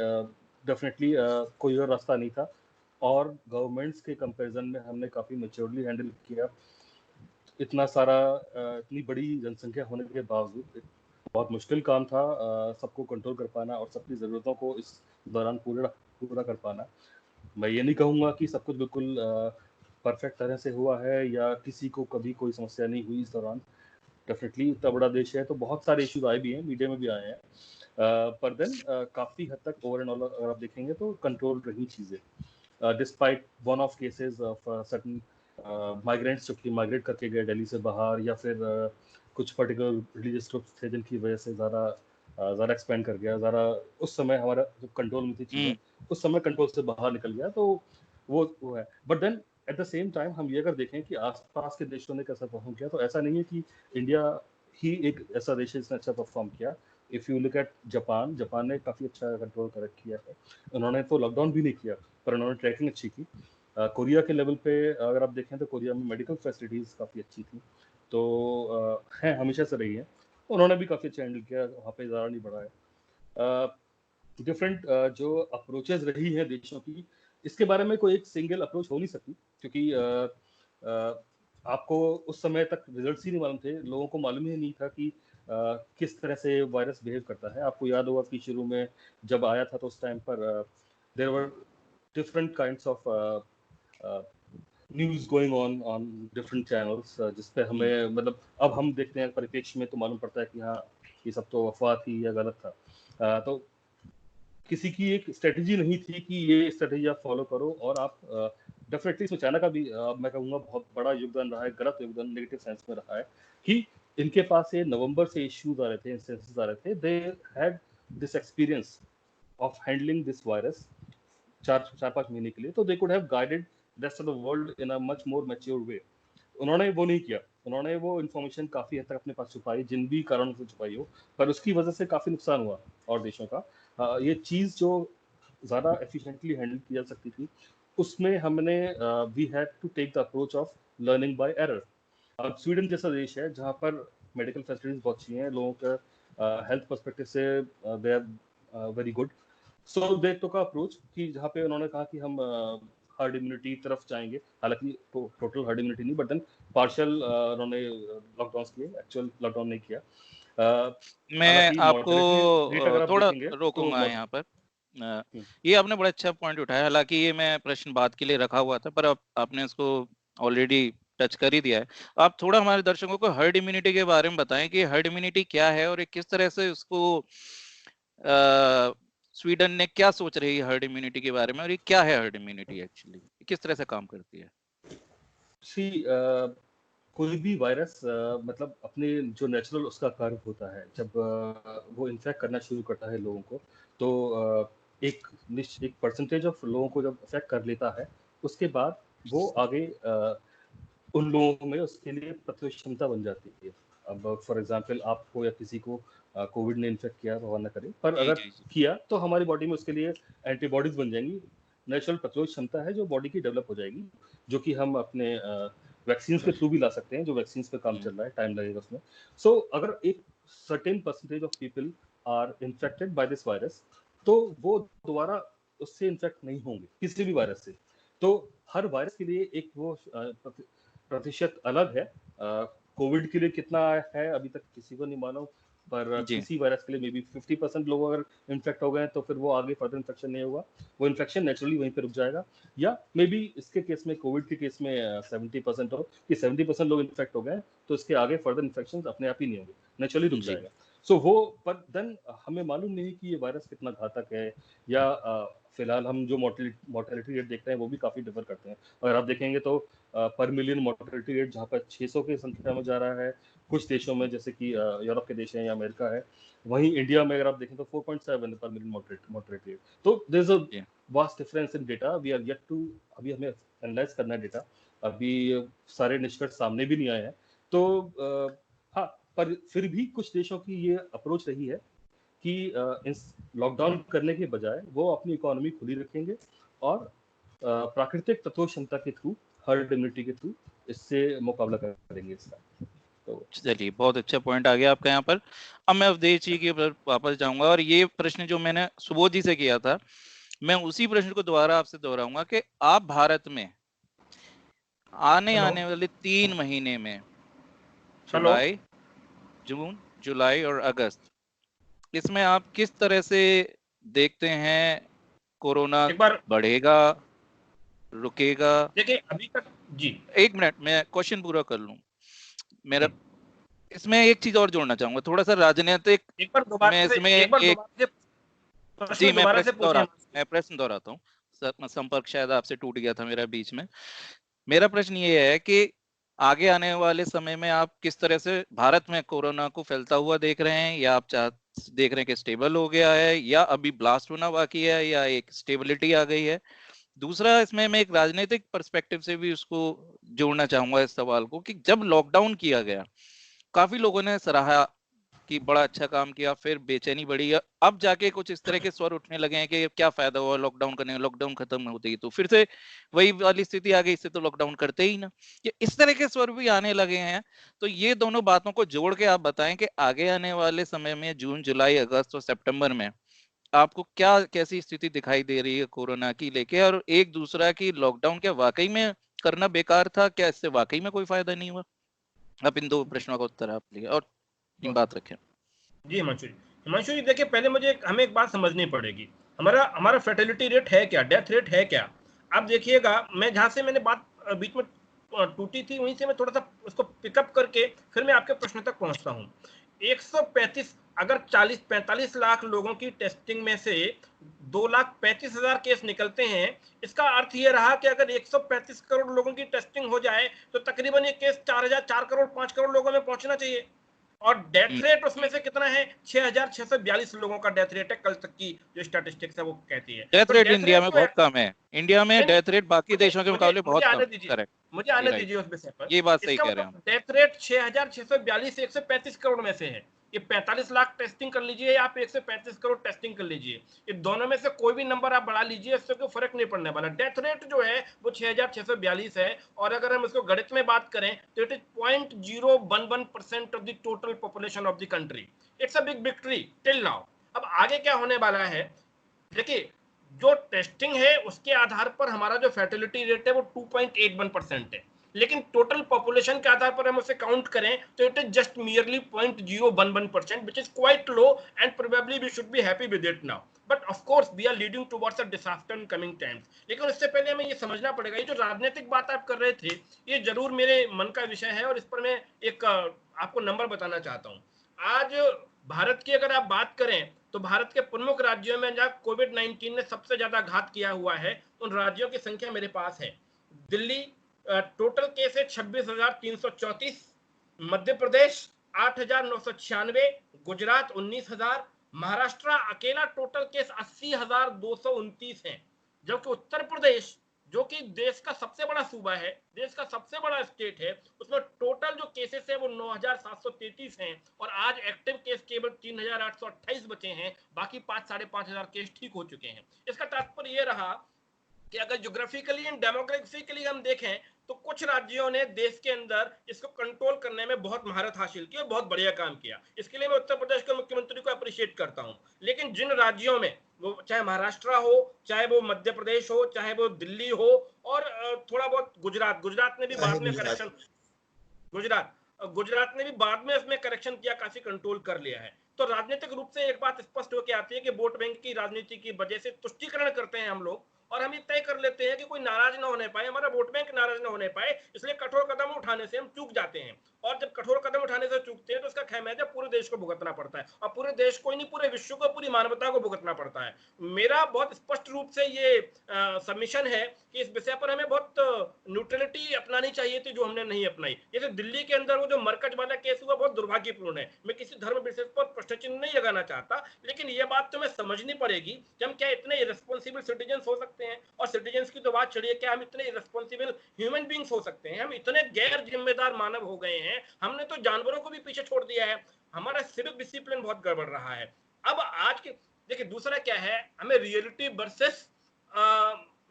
डेफिनेटली कोई और रास्ता नहीं था। और गवर्नमेंट्स के कंपैरिजन में हमने काफ़ी मैच्योरली हैंडल किया। इतना सारा इतनी बड़ी जनसंख्या होने के बावजूद बहुत मुश्किल काम था सबको कंट्रोल कर पाना और सबकी ज़रूरतों को इस दौरान पूरा कर पाना। मैं ये नहीं कहूँगा कि सब कुछ बिल्कुल परफेक्ट तरह से हुआ है या किसी को कभी कोई समस्या नहीं हुई इस दौरान। डेफिनेटली इतना बड़ा देश है तो बहुत सारे इश्यूज आए भी हैं, मीडिया में भी आए हैं, पर देन काफ़ी हद तक ओवर एंड ऑल अगर आप देखेंगे तो कंट्रोल रही चीज़ें, despite one of cases of certain migrants जो कि माइग्रेट करके गए दिल्ली से बाहर, या फिर कुछ पर्टिकुलर रिलीजियस ग्रुप्स थे जिनकी वजह से ज़्यादा एक्सपेंड कर गया, ज़्यादा उस समय हमारा जो कंट्रोल में थी चीज़ें उस समय कंट्रोल से बाहर निकल गया, तो वो है। But then at the same time हम ये अगर देखें कि आसपास के देशों ने कैसा परफॉर्म किया, तो ऐसा नहीं है कि इंडिया ही एक ऐसा देश है जिसने अच्छा परफॉर्म किया। If you look at Japan ने काफ़ी अच्छा कंट्रोल कर किया है। उन्होंने तो लॉकडाउन भी नहीं किया पर उन्होंने ट्रैकिंग अच्छी की। कोरिया के लेवल पे अगर आप देखें तो कोरिया में मेडिकल फैसिलिटीज़ काफ़ी अच्छी थी, तो हैं, हमेशा से रही है। उन्होंने भी काफ़ी अच्छा हैंडल किया, वहाँ पे ज़्यादा नहीं बढ़ा है। डिफरेंट जो अप्रोचेस रही है देशों की, इसके बारे में कोई एक सिंगल अप्रोच हो नहीं सकती, क्योंकि आपको उस समय तक रिजल्ट्स ही नहीं मालूम थे, लोगों को मालूम ही नहीं था कि किस तरह से वायरस बिहेव करता है। आपको याद होगा कि शुरू में जब आया था तो उस टाइम पर there were different kinds of news going on different channels, जिस पे हमें मतलब अब हम देखते हैं परिप्रेक्ष्य में तो मालूम पड़ता है कि हाँ ये सब तो अफवाह थी या गलत था। तो किसी की एक स्ट्रेटजी नहीं थी कि ये स्ट्रेटजी आप फॉलो करो, और आप डेफिनेटली इसमें चाइना का भी मैं कहूँगा बहुत बड़ा योगदान रहा है, गलत योगदान नेगेटिव सेंस में रहा है, कि इनके पास ये नवंबर से इश्यूज आ रहे थे, इंस्टेंसेस आ रहे थे, they had this experience of handling this virus 4-5 महीने के लिए, तो they could have guided rest of the world in a much more mature way. उन्होंने वो नहीं किया, उन्होंने वो इन्फॉर्मेशन काफ़ी हद तक अपने पास छुपाई, जिन भी कारणों से छुपाई हो, पर उसकी वजह से काफ़ी नुकसान हुआ और देशों का। ये चीज़ जो ज़्यादा एफिशिएंटली हैंडल की जा सकती थी, उसमें हमने we had to take the approach of learning by error. अब स्वीडन जैसा देश है जहाँ पर मेडिकल फैसिलिटीज बहुत अच्छी हैं, लोगों का हेल्थ पर्सपेक्टिव से they are very good, so they took approach कि जहाँ पे उन्होंने कहा कि हम हर्ड इम्यूनिटी तरफ जाएंगे, हालांकि टोटल हर्ड इम्यूनिटी नहीं, बट देन पार्शियल उन्होंने लॉकडाउन किए, एक्चुअल लॉकडाउन नहीं किया। मैं हालांकि आपको मॉर्टेलिटी रेट अगर आप थोड़ा देखेंगे तो रोकूंगा यहाँ पर। ये आपने बड़ा अच्छा पॉइंट उठाया, हालांकि ये मैं प्रश्न बात के लिए रखा हुआ था, पर आपने इसको ऑलरेडी टच कर ही दिया है। आप थोड़ा हमारे दर्शकों को हर्ड इम्यूनिटी के बारे में बताएं कि हर्ड इम्यूनिटी क्या है और ये किस तरह से उसको स्वीडन ने क्या सोच रही है हर्ड इम्यूनिटी के बारे में, और ये क्या है हर्ड इम्यूनिटी एक्चुअली, किस तरह से काम करती है। सी कोई भी वायरस मतलब अपने जो नेचुरल उसका कर्व होता है, जब वो इन्फेक्ट करना शुरू करता है लोगों को, तो एक परसेंटेज ऑफ लोगों को जब अफेक्ट कर लेता है, उसके बाद वो आगे उन लोगों में उसके लिए प्रतिरोधक क्षमता बन जाती है। अब फॉर एग्जांपल आपको या किसी को कोविड ने इन्फेक्ट किया, भगवान ना करे, पर जी, अगर जी, जी। किया तो हमारी बॉडी में उसके लिए एंटीबॉडीज बन जाएंगी, नेचुरल प्रतिरोधक क्षमता है जो बॉडी की डेवलप हो जाएगी, जो कि हम अपने वैक्सीन के थ्रू भी ला सकते हैं, जो वैक्सीन पे काम चल रहा है, टाइम लगेगा उसमें। सो अगर एक certain percentage of people are infected by this virus, तो वो दोबारा उससे इन्फेक्ट नहीं होंगे किसी भी वायरस से। तो हर वायरस के लिए एक वो प्रतिशत अलग है। कोविड के लिए कितना है अभी तक किसी को नहीं मालूम, पर जी, किसी वायरस के लिए मे बी 50% लोग अगर इन्फेक्ट हो गए तो फिर वो आगे फर्दर इन्फेक्शन नहीं होगा, वो इन्फेक्शन नेचुरली वहीं पे रुक जाएगा। या मे बी इसके केस में, कोविड के केस में 70% हो कि 70% लोग इन्फेक्ट हो गए तो इसके आगे फर्दर इन्फेक्शन अपने आप ही नहीं होंगे, नेचुरली रुक जी, जाएगा। सो वो, पर देन हमें मालूम नहीं कि ये वायरस कितना घातक है, या फिलहाल हम जो मोर्टेलिटी रेट देख रहे हैं वो भी काफी डिफर करते हैं। अगर आप देखेंगे तो पर मिलियन मोर्टेलिटी रेट जहाँ पर 600 की संख्या में जा रहा है कुछ देशों में, जैसे कि यूरोप के देश हैं या अमेरिका है, वहीं इंडिया में अगर आप देखें तो 4.7 पर मिलियन मोर्टेलिटी रेट। तो देयर इज अ जी। Vast difference in data, we are yet to, अभी हमें एनालाइज करना है डेटा, अभी सारे निष्कर्ष सामने भी नहीं आए हैं। तो हाँ, पर फिर भी कुछ देशों की ये अप्रोच रही है कि इस लॉकडाउन करने के बजाय वो अपनी इकोनॉमी खुली रखेंगे और प्राकृतिक तत्व क्षमता के थ्रू, हर्ड इम्यूनिटी के थ्रू इससे मुकाबला करेंगे इसका। तो चलिए, बहुत अच्छा पॉइंट आ गया आपका यहाँ पर। अब मैं अवधेश जी के ऊपर वापस जाऊंगा, और ये प्रश्न जो मैंने सुबोध जी से किया था, मैं उसी प्रश्न को दोबारा आपसे दोहराऊंगा कि आप भारत में आने हेलो वाले 3 महीने में, हेलो जुलाई, जून, जुलाई और अगस्त, इसमें आप किस तरह से देखते हैं? कोरोना एक बार बढ़ेगा, रुकेगा? देखिए अभी तक जी। 1 मिनट, मैं क्वेश्चन पूरा कर लूं। मेरा इसमें एक चीज और जोड़ना चाहूंगा, थोड़ा सा राजनीतिक एक बार में इसमें एक, दोबारा से जी, प्रश्न दोबारा से पूछे। मैं प्रश्न दोहराता हूँ। संपर्क शायद आपसे टूट गया था मेरा बीच में। मेरा प्रश्न ये है कि आगे आने वाले समय में आप किस तरह से भारत में कोरोना को फैलता हुआ देख रहे हैं, या आप देख रहे हैं कि स्टेबल हो गया है, या अभी ब्लास्ट होना बाकी है, या एक स्टेबिलिटी आ गई है? दूसरा, इसमें मैं एक राजनीतिक पर्सपेक्टिव से भी उसको जोड़ना चाहूंगा इस सवाल को, कि जब लॉकडाउन किया गया, काफी लोगों ने सराहा कि बड़ा अच्छा काम किया, फिर बेचैनी बढ़ी है, अब जाके कुछ इस तरह के स्वर उठने लगे हैं कि क्या फायदा हुआ लॉकडाउन करने, लॉकडाउन खत्म होते ही तो फिर से वही वाली स्थिति आ गई, इससे तो लॉकडाउन करते ही ना। ये इस तरह के स्वर भी आने लगे हैं। तो ये दोनों बातों को जोड़ के आप बताएं कि आगे आने वाले समय में, जून, जुलाई, अगस्त और सितंबर में, आपको क्या, कैसी स्थिति दिखाई दे रही है कोरोना की लेके? और एक दूसरा, की लॉकडाउन क्या वाकई में करना बेकार था? क्या इससे वाकई में कोई फायदा नहीं हुआ? आप इन 2 प्रश्नों का उत्तर आप लिए और बात रखें। जी हिमांशु जी देखिए, पहले हमें एक बात समझनी पड़ेगी। हमारा हमारा फर्टिलिटी रेट है क्या, डेथ रेट है क्या? आप देखिएगा, मैं जहाँ से मैंने बात बीच में टूटी थी वहीं से मैं थोड़ा सा उसको पिकअप करके फिर मैं आपके प्रश्न तक पहुंचता हूँ। 135, अगर 40-45 लाख लोगों की टेस्टिंग में से 2,35,000 केस निकलते हैं, इसका अर्थ ये रहा कि अगर 135 करोड़ लोगों की टेस्टिंग हो जाए तो तकरीबन ये केस 4 करोड़ 5 करोड़ लोगों में पहुंचना चाहिए। और डेथ रेट उसमें से कितना है? 6,642 लोगों का डेथ रेट है, कल तक की जो स्टैटिस्टिक्स है वो कहती है। डेथ तो रेट डेथ इंडिया रेट में जो है, बहुत कम है। इंडिया में नहीं, डेथ रेट बाकी मुझे देशों के मुझे मुकाबले मुझे बहुत आने कम। दीजिए, करेक्ट। मुझे जी, आने राइट। दीजिए उस विषय पर। ये बात सही इसका कह रहे हैं मतलब हम। डेथ रेट 6,642 से 135 करोड़ में से है। ये 45 लाख टेस्टिंग कर लीजिए या आप 135 करोड़ टेस्टिंग कर लीजिए, ये दोनों में से कोई भी नंबर आप बढ़ा लीजिए, इससे कोई फर्क नहीं पड़ने वाला। डेथ रेट जो है वो 6,642 है, और अगर हम इसको गणित में बात करें तो it is 0.011% of the total population of the country. It's a big victory till now. अब आगे क्या होने वाला है, देखिए, जो टेस्टिंग है उसके आधार पर हमारा जो फर्टिलिटी रेट है वो 2.81% है, लेकिन टोटल पॉपुलेशन के आधार पर हम उसे काउंट करें तो it is just merely 0.011%, which is quite low and probably we should be happy with it now. But of course we are leading towards a disaster in coming times. लेकिन उससे पहले हमें ये समझना पड़ेगा, ये जो राजनीतिक बात आप कर रहे थे ये जरूर मेरे मन का विषय है, और इस पर मैं एक आपको नंबर बताना चाहता हूँ। आज भारत की अगर आप बात करें तो भारत के प्रमुख राज्यों में जहां कोविड 19 ने सबसे ज्यादा घात किया हुआ है, उन राज्यों की संख्या मेरे पास है। दिल्ली टोटल केस है 26,334, मध्य प्रदेश 8,996, गुजरात 19,000, महाराष्ट्र अकेला टोटल केस 80,229 है, जबकि उत्तर प्रदेश जो कि देश का सबसे बड़ा सूबा है, देश का सबसे बड़ा स्टेट है, उसमें टोटल जो केसेस है वो 9,733 हैं और आज एक्टिव केस केवल 3,828 बचे हैं, बाकी 5,500 केस ठीक हो चुके हैं। इसका तात्पर्य ये रहा कि अगर ज्योग्राफिकली एंड डेमोग्राफिकली हम देखें तो कुछ राज्यों ने देश के अंदर इसको कंट्रोल करने में बहुत महारत हासिल की और बहुत बढ़िया काम किया। इसके लिए मैं उत्तर प्रदेश के मुख्यमंत्री को अप्रिशिएट करता हूं। लेकिन जिन राज्यों में, वो चाहे महाराष्ट्र हो, चाहे वो मध्य प्रदेश हो, चाहे वो दिल्ली हो, और थोड़ा बहुत गुजरात ने भी बाद में करेक्शन गुजरात ने भी बाद में इसमें करेक्शन किया, काफी कंट्रोल कर लिया है। तो राजनीतिक रूप से एक बात स्पष्ट होकर आती है कि वोट बैंक की राजनीति की वजह से तुष्टीकरण करते हैं हम लोग, और हम ये तय कर लेते हैं कि कोई नाराज ना होने पाए, हमारा वोट बैंक नाराज ना होने पाए, इसलिए कठोर कदम उठाने से हम चूक जाते हैं। और जब कठोर कदम उठाने से चूकते हैं तो उसका खैमेजा पूरे देश को भुगतना पड़ता है, और पूरे देश को ही नहीं, पूरे विश्व को, पूरी मानवता को भुगतना पड़ता है। मेरा बहुत स्पष्ट रूप से ये सबमिशन है कि इस विषय पर हमें बहुत न्यूट्रलिटी अपनानी चाहिए थी, जो हमने नहीं अपनाई। जैसे दिल्ली के अंदर वो जो मरकज वाला केस हुआ, बहुत दुर्भाग्यपूर्ण है। मैं किसी धर्म विशेष पर प्रश्न चिन्ह नहीं लगाना चाहता, लेकिन ये बात तो हमें समझनी पड़ेगी कि हम क्या इतने इरेस्पॉन्सिबल सिटीजन हो सकते हैं। और सिटीजन की तो बात चढ़ी है, क्या हम इतने इरेस्पॉन्सिबल ह्यूमन बींग्स हो सकते हैं? हम इतने गैर जिम्मेदार मानव हो गए हैं, हमने तो जानवरों को भी पीछे छोड़ दिया है। हमारा सिविक डिसिप्लिन बहुत गड़बड़ रहा है। अब आज के देखिए, दूसरा क्या है, हमें रियलिटी वर्सेस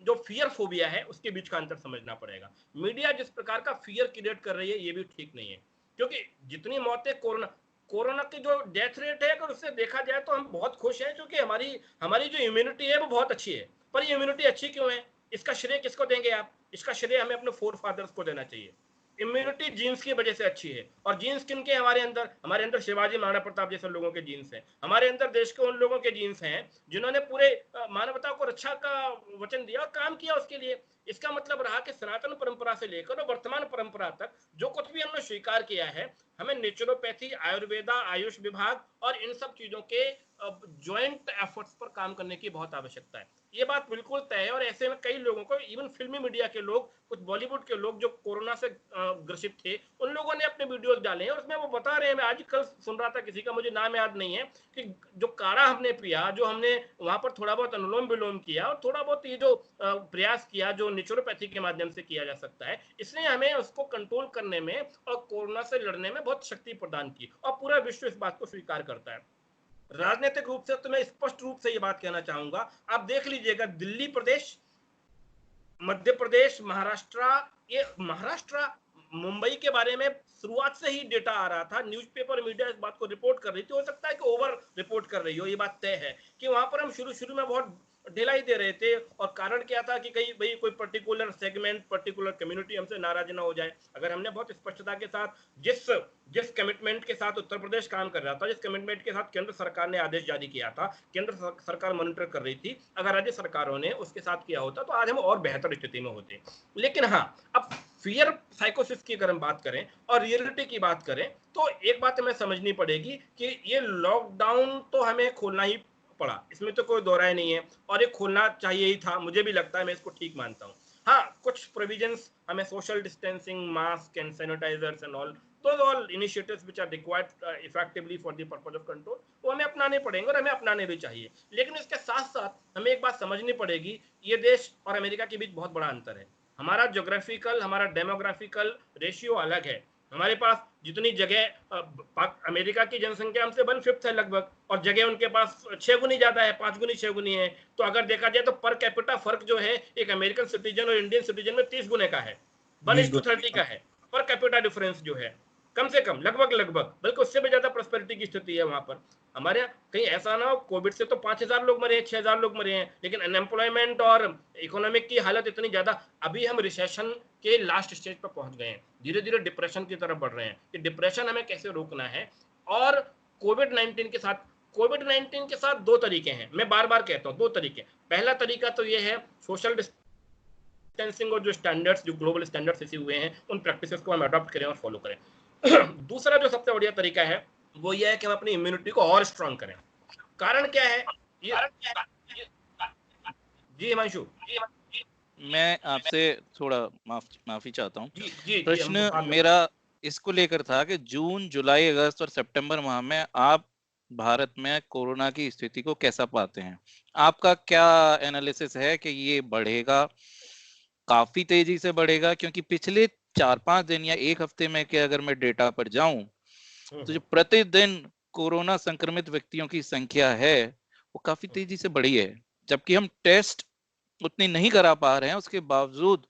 जो फियर फोबिया है उसके बीच का अंतर समझना पड़ेगा। मीडिया जिस प्रकार का फियर क्रिएट कर रही है ये भी ठीक नहीं है, क्योंकि जितनी मौतें कोरोना की जो डेथ रेट है, अगर उससे देखा जाए तो हम बहुत खुश हैं, क्योंकि हमारी जो इम्यूनिटी है वो बहुत अच्छी है। पर ये इम्यूनिटी अच्छी क्यों है, इसका श्रेय किसको देंगे आप? इसका श्रेय हमें अपने फोर फादर्स को देना चाहिए। इम्यूनिटी जीन्स की वजह से अच्छी है, और जीन्स किनके? हमारे अंदर शिवाजी महाराणा प्रताप जैसे लोगों के जीन्स हैं, हमारे अंदर देश के उन लोगों के जीन्स हैं जिन्होंने पूरे मानवता को रक्षा का वचन दिया और काम किया उसके लिए। इसका मतलब रहा कि सनातन परंपरा से लेकर वर्तमान परंपरा तक जो कुछ भी हमने स्वीकार किया है, हमें नेचुरोपैथी, आयुर्वेदा, आयुष विभाग और इन सब चीजों के ज्वाइंट एफर्ट्स पर काम करने की बहुत आवश्यकता है। ये बात बिल्कुल तय है। और ऐसे में कई लोगों को, इवन फिल्मी मीडिया के लोग, कुछ बॉलीवुड के लोग जो कोरोना से ग्रसित थे, उन लोगों ने अपने वीडियोस डाले हैं और उसमें वो बता रहे हैं, मैं आज कल सुन रहा था, किसी का मुझे नाम याद नहीं है, कि जो काढ़ा हमने पिया, जो हमने वहां पर थोड़ा बहुत अनुलोम विलोम किया और थोड़ा बहुत ये जो प्रयास किया जो नेचुरोपैथी के माध्यम से किया जा सकता है, इसने हमें उसको कंट्रोल करने में और कोरोना से लड़ने में बहुत शक्ति प्रदान की, और पूरा विश्व इस बात को स्वीकार करता है। राजनीतिक रूप से तो मैं स्पष्ट रूप से ये बात कहना चाहूंगा, आप देख लीजिएगा, दिल्ली प्रदेश, मध्य प्रदेश, महाराष्ट्र, मुंबई के बारे में शुरुआत से ही डेटा आ रहा था, न्यूज़पेपर मीडिया इस बात को रिपोर्ट कर रही थी। हो सकता है कि ओवर रिपोर्ट कर रही हो, ये बात तय है कि वहां पर हम शुरू में बहुत ढिलाई दे रहे थे, और कारण क्या था कि कहीं भाई कोई पर्टिकुलर सेगमेंट, पर्टिकुलर कम्युनिटी हमसे नाराज ना हो जाए। अगर हमने बहुत स्पष्टता के साथ जिस कमिटमेंट के साथ उत्तर प्रदेश काम कर रहा था, जिस कमिटमेंट के साथ केंद्र सरकार ने आदेश जारी किया था, केंद्र सरकार मॉनिटर कर रही थी, अगर राज्य सरकारों ने उसके साथ किया होता तो आज हम और बेहतर स्थिति में होते। लेकिन हाँ, अब फियर साइकोसिस की अगर हम बात करें और रियलिटी की बात करें, तो एक बात हमें समझनी पड़ेगी कि ये लॉकडाउन तो हमें खोलना ही पड़ा, इसमें तो कोई दो राय नहीं है, और ये खोलना चाहिए ही था, मुझे भी लगता है, मैं इसको ठीक मानता हूँ। हाँ, कुछ प्रोविजंस हमें, social distancing, mask and sanitisers and all, those all initiatives which are required effectively for the purpose of control, वो हमें अपनाने पड़ेंगे और हमें अपनाने भी चाहिए। लेकिन इसके साथ साथ हमें एक बात समझनी पड़ेगी, ये देश और अमेरिका के बीच बहुत बड़ा अंतर है। हमारा ज्योग्राफिकल, हमारा डेमोग्राफिकल रेशियो अलग है। हमारे पास जितनी जगह, अमेरिका की जनसंख्या हमसे 1/5 है लगभग, और जगह उनके पास 6 गुनी ज्यादा है, 5 गुनी 6 गुनी है। तो अगर देखा जाए तो पर कैपिटा फर्क जो है एक अमेरिकन सिटीजन और इंडियन सिटीजन में 30 गुने का है, 1:30 का है पर कैपिटा डिफरेंस जो है, कम से कम, लगभग, बल्कि उससे भी ज्यादा प्रॉस्पेरिटी की स्थिति है वहां पर। हमारे यहाँ कहीं ऐसा ना हो, कोविड से तो 5,000 लोग मरे हैं, 6,000 लोग मरे हैं, लेकिन अनएम्प्लॉयमेंट और इकोनॉमिक की हालत इतनी ज्यादा, अभी हम रिसेशन के लास्ट स्टेज पर पहुंच गए हैं, धीरे धीरे डिप्रेशन की तरफ बढ़ रहे हैं। कि डिप्रेशन हमें कैसे रोकना है, और कोविड-19 के साथ 2 तरीके हैं, मैं बार बार कहता हूँ 2 तरीके। पहला तरीका तो ये है सोशल डिस्टेंसिंग, और जो स्टैंडर्ड्स, जो ग्लोबल स्टैंडर्ड्स इसे हुए हैं, उन प्रैक्टिसेस को हम अडॉप्ट करें और फॉलो करें। दूसरा जो सबसे बढ़िया तरीका है वो ये है कि हम अपनी इम्यूनिटी को और स्ट्रांग करें। कारण क्या है ये जी हिमांशु, मैं आपसे थोड़ा माफी चाहता हूँ। जी जी जी, प्रश्न मेरा इसको लेकर था कि जून, जुलाई, अगस्त और सितंबर माह में आप भारत में कोरोना की स्थिति को कैसा पाते हैं? आपका क्या एनालिसिस है कि ये बढ़ेगा, काफी तेजी से बढ़ेगा? क्योंकि पिछले 4-5 दिन या एक हफ्ते में के अगर मैं डेटा पर जाऊं तो जो प्रतिदिन कोरोना संक्रमित व्यक्तियों की संख्या है वो काफी तेजी से बढ़ी है, जबकि हम टेस्ट उतनी नहीं करा पा रहे हैं। उसके बावजूद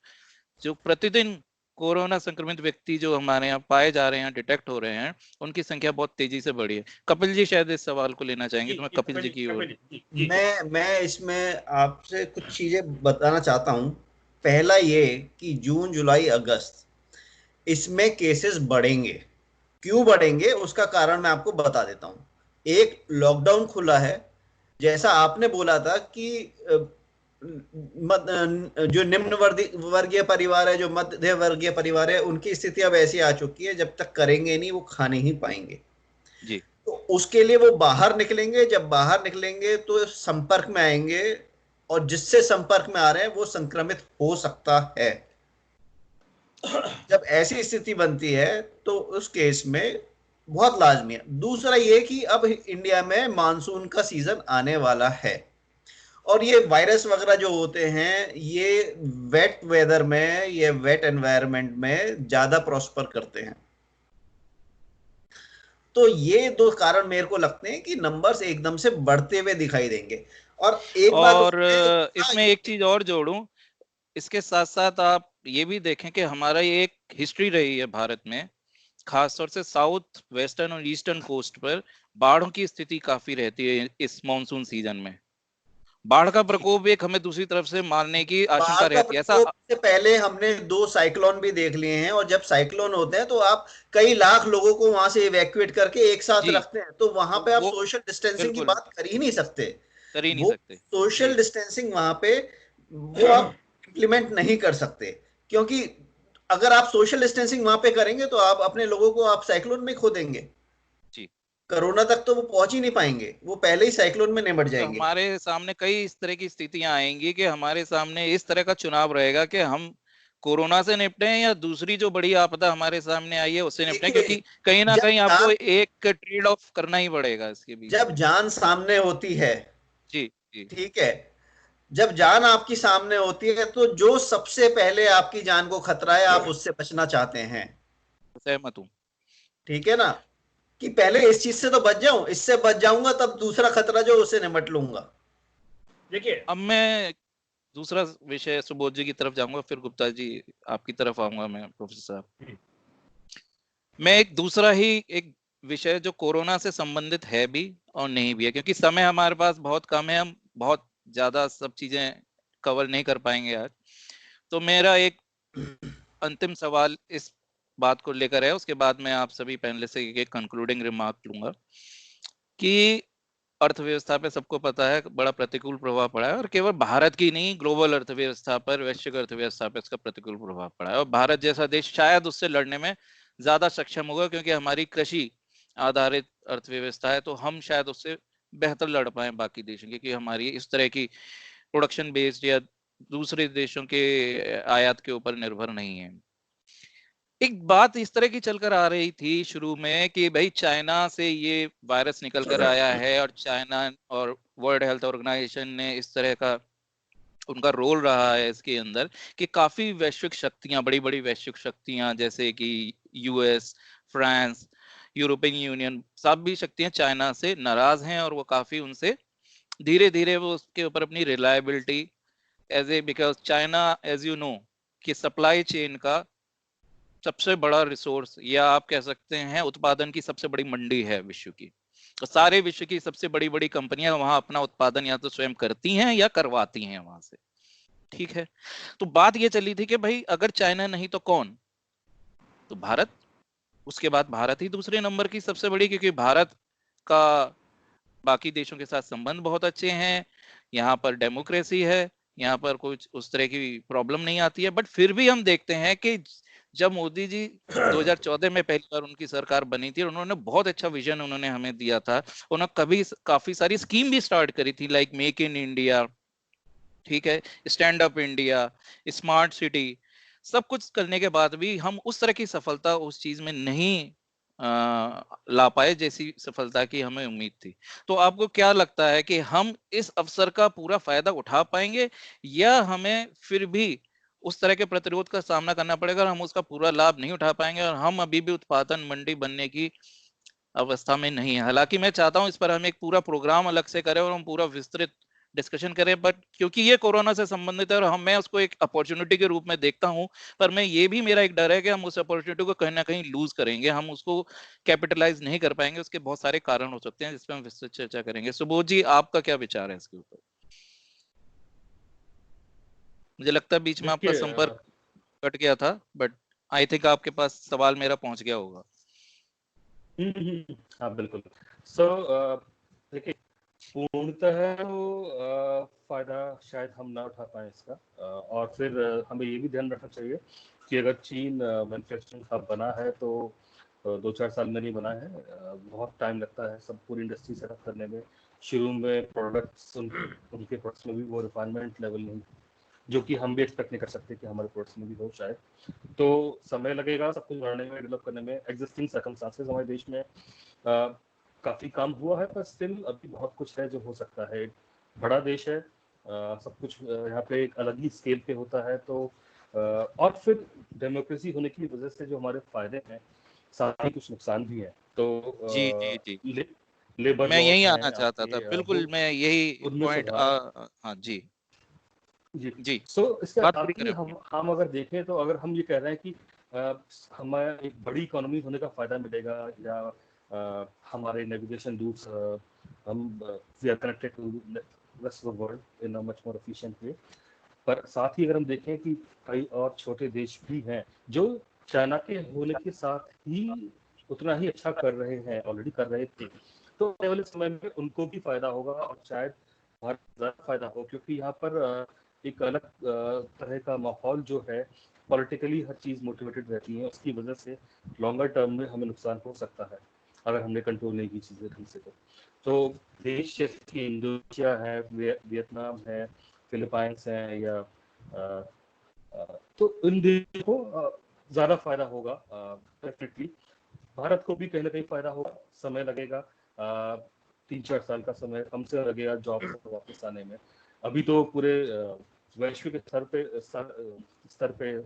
जो प्रतिदिन कोरोना संक्रमित व्यक्ति जो हमारे यहाँ पाए जा रहे हैं, डिटेक्ट हो रहे हैं, उनकी संख्या बहुत तेजी से बढ़ी है। कपिल जी शायद इस सवाल को लेना चाहेंगे, तो मैं कपिल जी की ओर। मैं इसमें आपसे कुछ चीजें बताना चाहता हूँ। पहला ये कि जून, जुलाई, अगस्त इसमें केसेस बढ़ेंगे। क्यों बढ़ेंगे उसका कारण मैं आपको बता देता हूँ। एक, लॉकडाउन खुला है, जैसा आपने बोला था कि जो निम्न वर्गीय परिवार है, जो मध्य वर्गीय परिवार है, उनकी स्थिति अब ऐसी आ चुकी है, जब तक करेंगे नहीं वो खा नहीं पाएंगे जी। तो उसके लिए वो बाहर निकलेंगे। जब बाहर निकलेंगे तो संपर्क में आएंगे, और जिससे संपर्क में आ रहे हैं वो संक्रमित हो सकता है। जब ऐसी स्थिति बनती है तो उस केस में बहुत लाजमी है। दूसरा ये कि अब इंडिया में मानसून का सीजन आने वाला है, और ये वायरस वगैरह जो होते हैं ये वेट वेदर में, ये वेट एनवायरनमेंट में ज्यादा प्रॉस्पर करते हैं। तो ये दो कारण मेरे को लगते हैं कि नंबर्स एकदम से बढ़ते हुए दिखाई देंगे। और एक बात और इसमें एक चीज और जोड़ूं, इसके साथ साथ आप ये भी देखें कि हमारा ये एक हिस्ट्री रही है भारत में, खासतौर से साउथ, वेस्टर्न और ईस्टर्न कोस्ट पर बाढ़ों की स्थिति काफी रहती है इस मॉनसून सीजन में। बाढ़ का प्रकोप एक हमें दूसरी तरफ से मारने की आशंका बाढ़ का रहती है, ऐसा। प्रकोप से पहले हमने 2 साइक्लोन भी देख लिए हैं, और जब साइक्लोन होते हैं तो आप कई लाख लोगों को वहां से इवैक्यूएट करके एक साथ जी, रखते हैं, तो वहां तो पे आप वो सोशल डिस्टेंसिंग की बिल्कुल बात कर ही नहीं सकते। कर ही नहीं वो सकते। सोशल जी, डिस्टेंसिंग वहां पे वो आप इम्प्लीमेंट नहीं कर सकते, क्योंकि अगर आप सोशल डिस्टेंसिंग वहां पे करेंगे तो आप अपने लोगों को आप साइक्लोन में खो देंगे। जी। कोरोना तक तो वो पहुंच ही नहीं पाएंगे, वो पहले ही साइक्लोन में निमट तो जाएंगे। हमारे सामने कई इस तरह की स्थितियां आएंगी कि हमारे सामने इस तरह का चुनाव रहेगा कि हम कोरोना से निपटें या दूसरी जो बड़ी आपदा हमारे सामने आई है उससे निपटें, देखिए, क्योंकि कहीं ना जब कहीं आपको जान एक ट्रेड ऑफ करना ही पड़ेगा इसके बीच जब में। जान सामने होती है, जी जी। ठीक है, जब जान आपकी सामने होती है तो जो सबसे पहले आपकी जान को खतरा है आप उससे बचना चाहते हैं। सहमत हूँ। ठीक है ना, कि पहले इस चीज से तो बच जाऊं, इससे बच जाऊंगा तब दूसरा खतरा जो उससे निपट लूंगा। देखिए, अब मैं दूसरा विषय सुबोध जी की तरफ जाऊंगा, फिर गुप्ता जी आपकी तरफ आऊंगा। मैं प्रोफेसर साहब, मैं एक दूसरा ही एक विषय जो कोरोना से संबंधित है भी और नहीं भी है, क्योंकि समय हमारे पास बहुत कम है, हम बहुत ज्यादा सब चीजें कवर नहीं कर पाएंगे आज। तो मेरा एक अंतिम सवाल इस बात को लेकर है, उसके बाद मैं आप सभी पैनलिस्ट से एक कंक्लूडिंग रिमार्क लूंगा कि अर्थव्यवस्था पे सबको पता है बड़ा प्रतिकूल प्रभाव पड़ा है, और केवल भारत की नहीं, ग्लोबल अर्थव्यवस्था पर, वैश्विक अर्थव्यवस्था पर इसका प्रतिकूल प्रभाव पड़ा है। और भारत जैसा देश शायद उससे लड़ने में ज्यादा सक्षम होगा, क्योंकि हमारी कृषि आधारित अर्थव्यवस्था है, तो हम शायद उससे बेहतर लड़ पाए बाकी देशों की, कि हमारी इस तरह की प्रोडक्शन बेस्ड या दूसरे देशों के आयात के ऊपर निर्भर नहीं है। एक बात इस तरह की चलकर आ रही थी शुरू में कि भाई चाइना से ये वायरस निकल कर आया है, और चाइना और वर्ल्ड हेल्थ ऑर्गेनाइजेशन ने इस तरह का उनका रोल रहा है इसके अंदर, कि काफी वैश्विक शक्तियां, बड़ी बड़ी वैश्विक शक्तियां जैसे कि यूएस, फ्रांस, यूरोपियन यूनियन, सब भी शक्तियां चाइना से नाराज हैं, और वो काफी उनसे धीरे धीरे वो उसके ऊपर अपनी reliability as a, because China as you know कि सप्लाई चेन का सबसे बड़ा रिसोर्स, या आप कह सकते हैं उत्पादन की सबसे बड़ी मंडी है विश्व की। तो सारे विश्व की सबसे बड़ी बड़ी कंपनियां वहां अपना उत्पादन या तो स्वयं करती हैं या करवाती हैं वहां से। ठीक है, तो बात ये चली थी कि भाई अगर चाइना नहीं तो कौन? तो भारत। उसके बाद भारत ही दूसरे नंबर की सबसे बड़ी, क्योंकि भारत का बाकी देशों के साथ संबंध बहुत अच्छे हैं, यहाँ पर डेमोक्रेसी है, यहाँ पर कुछ उस तरह की प्रॉब्लम नहीं आती है। बट फिर भी हम देखते हैं कि जब मोदी जी 2014 में पहली बार उनकी सरकार बनी थी, उन्होंने बहुत अच्छा विजन उन्होंने हमें दिया था। उन्होंने काफी सारी स्कीम भी स्टार्ट करी थी, लाइक मेक इन इंडिया, ठीक है, stand up India, smart city, सब कुछ करने के बाद भी हम उस तरह की सफलता उस चीज में नहीं ला पाए जैसी सफलता की हमें उम्मीद थी। तो आपको क्या लगता है कि हम इस अवसर का पूरा फायदा उठा पाएंगे, या हमें फिर भी उस तरह के प्रतिरोध का सामना करना पड़ेगा और हम उसका पूरा लाभ नहीं उठा पाएंगे और हम अभी भी उत्पादन मंडी बनने की अवस्था में नहीं है? हालांकि मैं चाहता हूं इस पर हम एक पूरा प्रोग्राम अलग से करें और हम पूरा विस्तृत डिस्कशन करें, बट क्योंकि ये कोरोना से संबंधित है और मैं उसको एक अपॉर्चुनिटी के रूप में देखता हूं, पर मैं ये भी, मेरा एक डर है कि हम उस अपॉर्चुनिटी को कहीं ना कहीं लूज करेंगे, हम उसको कैपिटलाइज नहीं कर पाएंगे। उसके बहुत सारे कारण हो सकते हैं जिसपे हम विस्तृत चर्चा करेंगे। सुबोध जी, आपका क्या विचार है इसके ऊपर? मुझे लगता है बीच में आपका देखिए संपर्क कट गया था, बट आई थिंक आपके पास सवाल मेरा पहुंच गया होगा। हाँ बिल्कुल। सो देखिए, पूर्णतः तो फायदा शायद हम ना उठा पाए इसका, और फिर हमें ये भी ध्यान रखना चाहिए कि अगर चीन मैन्युफैक्चरिंग हब बना है तो 2-4 साल में नहीं बना है, बहुत टाइम लगता है सब पूरी इंडस्ट्री सेटअप करने में। शुरू में प्रोडक्ट्स उनके प्रोडक्ट्स में भी वो रिफाइनमेंट लेवल नहीं, जो कि हम भी एक्सपेक्ट नहीं कर सकते कि हमारे प्रोडक्ट्स में भी हो शायद। तो समय लगेगा सब कुछ बढ़ने में, डेवलप करने में। एग्जिस्टिंग सर्कमस्टांसेस हमारे देश में काफी काम हुआ है, पर स्टिल अभी बहुत कुछ है जो हो सकता है। बड़ा देश है, सब कुछ यहाँ पे एक अलग ही स्केल पे होता है। तो और फिर डेमोक्रेसी होने की वजह से जो हमारे फायदे हैं, साथ ही कुछ नुकसान भी है। तो जी जी जी, लेबर मैं यही लॉस हैं आना चाहता था, आपके, बिल्कुल वो मैं यही उनमें पॉइंट। सुधार। हाँ जी जी। जी, सो इसके बात साथ पूरी ही करें अपनी। हम अगर देखें तो अगर हम ये कह रहे हैं कि हमें एक बड़ी इकोनॉमी होने का फायदा मिलेगा, या हमारे नेविगेशन रूट्स, हम we are connected to rest of the world in a much more efficient way. पर साथ ही अगर हम देखें कि कई और छोटे देश भी हैं जो चाइना के होने के साथ ही उतना ही अच्छा कर रहे हैं, ऑलरेडी कर रहे थे। तो आने वाले समय में उनको भी फायदा होगा, और शायद बहुत ज्यादा फायदा हो, क्योंकि यहाँ पर एक अलग तरह का माहौल जो है, पॉलिटिकली हर चीज मोटिवेटेड रहती है, उसकी वजह से लॉन्गर टर्म में हमें नुकसान हो सकता है अगर हमने कंट्रोल नहीं की चीजें ढंग से। तो देश जैसे कि इंडोनेशिया है, वियतनाम है, फिलीपाइंस हैं, या तो इन देशों को ज्यादा फायदा होगा डेफिनेटली। भारत को भी कहीं ना कहीं फायदा होगा, समय लगेगा, 3-4 साल का समय कम से लगेगा जॉब से वापस आने में। अभी तो पूरे वैश्विक स्तर पे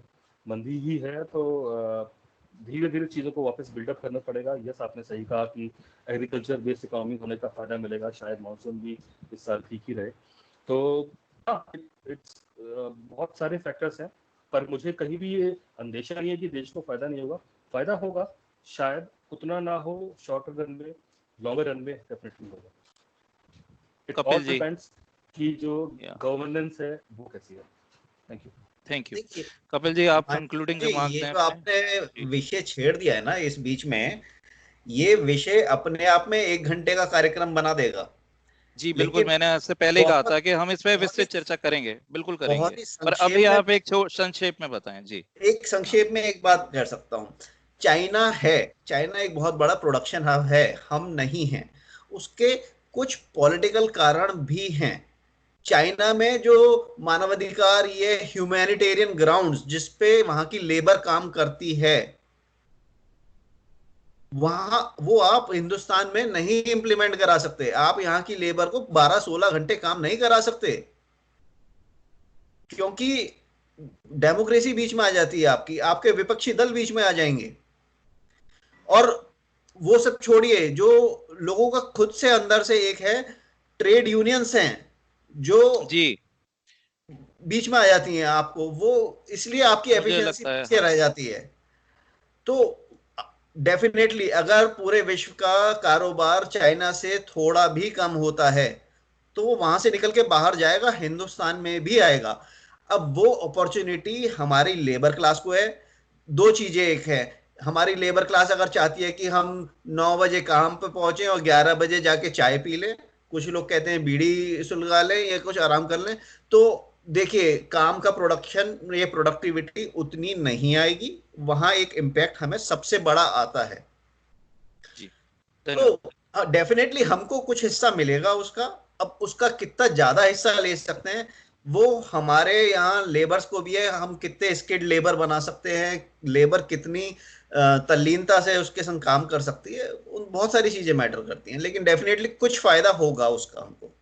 मंदी ही है, तो धीरे धीरे चीजों को वापस बिल्डअप करना पड़ेगा। यस, आपने सही कहा कि एग्रीकल्चर बेस्ड इकोनॉमी होने का फायदा मिलेगा, शायद मानसून भी इस साल ठीक ही रहे। तो हाँ, इट्स बहुत सारे फैक्टर्स हैं, पर मुझे कहीं भी ये अंदेशा नहीं है कि देश को फायदा नहीं होगा। फायदा होगा, शायद उतना ना हो शॉर्ट रन में, लॉन्गर रन में डेफिनेटली होगा। It all Kapil ji. Depends कि जो गवर्नेंस है वो कैसी है। Thank you. Thank you. देखिए कपिल जी, आप माननीय कंक्लूडिंग जी, रिमार्क्स ये दें जो अपने। आपने जी विषय छेड़ दिया है ना इस बीच में, ये विषय अपने आप में 1 घंटे का कार्यक्रम बना देगा। जी, बिल्कुल, लेकिन मैंने आपसे पहले ही कहा था बहुत कि हम इस पे बहुत ही विस्तृत चर्चा करेंगे, बिल्कुल करेंगे। बहुत ही पर अभी संक्षेप में आप एक संक्षेप में बताएं जी। एक हाँ संक्षेप में एक बात कर सकता हूँ। चाइना है, चाइना एक बहुत बड़ा प्रोडक्शन हब है, हम नहीं हैं। उसके कुछ पॉलिटिकल कारण भी हैं। चाइना में जो मानवाधिकार, ये ह्यूमैनिटेरियन ग्राउंड्स जिस पे वहां की लेबर काम करती है, वहां वो आप हिंदुस्तान में नहीं इंप्लीमेंट करा सकते। आप यहाँ की लेबर को 12-16 घंटे काम नहीं करा सकते, क्योंकि डेमोक्रेसी बीच में आ जाती है, आपकी आपके विपक्षी दल बीच में आ जाएंगे। और वो सब छोड़िए, जो लोगों का खुद से अंदर से एक है, ट्रेड यूनियंस हैं जो जी, बीच में आ जाती हैं आपको, वो इसलिए आपकी मुझे एफिशिएंसी लगता है, पीछे हाँ। रह जाती है। तो डेफिनेटली अगर पूरे विश्व का कारोबार चाइना से थोड़ा भी कम होता है तो वो वहां से निकल के बाहर जाएगा, हिंदुस्तान में भी आएगा। अब वो अपॉर्चुनिटी हमारी लेबर क्लास को है। दो चीजें, एक है, हमारी लेबर क्लास अगर चाहती है कि हम 9 बजे काम पे पहुंचे और 11 बजे जाके चाय पी लें, कुछ लोग कहते हैं बीड़ी सुलगा लें या कुछ आराम कर लें, तो देखिए काम का प्रोडक्शन, ये प्रोडक्टिविटी उतनी नहीं आएगी। वहां एक इम्पैक्ट हमें सबसे बड़ा आता है। जी, धन्यवाद। तो डेफिनेटली हमको कुछ हिस्सा मिलेगा उसका। अब उसका कितना ज्यादा हिस्सा ले सकते हैं, वो हमारे यहाँ लेबर्स को भी है, हम कितने स्किल्ड लेबर बना सकते हैं, लेबर कितनी तल्लीनता से उसके संग काम कर सकती है, उन बहुत सारी चीजें मैटर करती हैं, लेकिन डेफिनेटली कुछ फायदा होगा उसका हमको।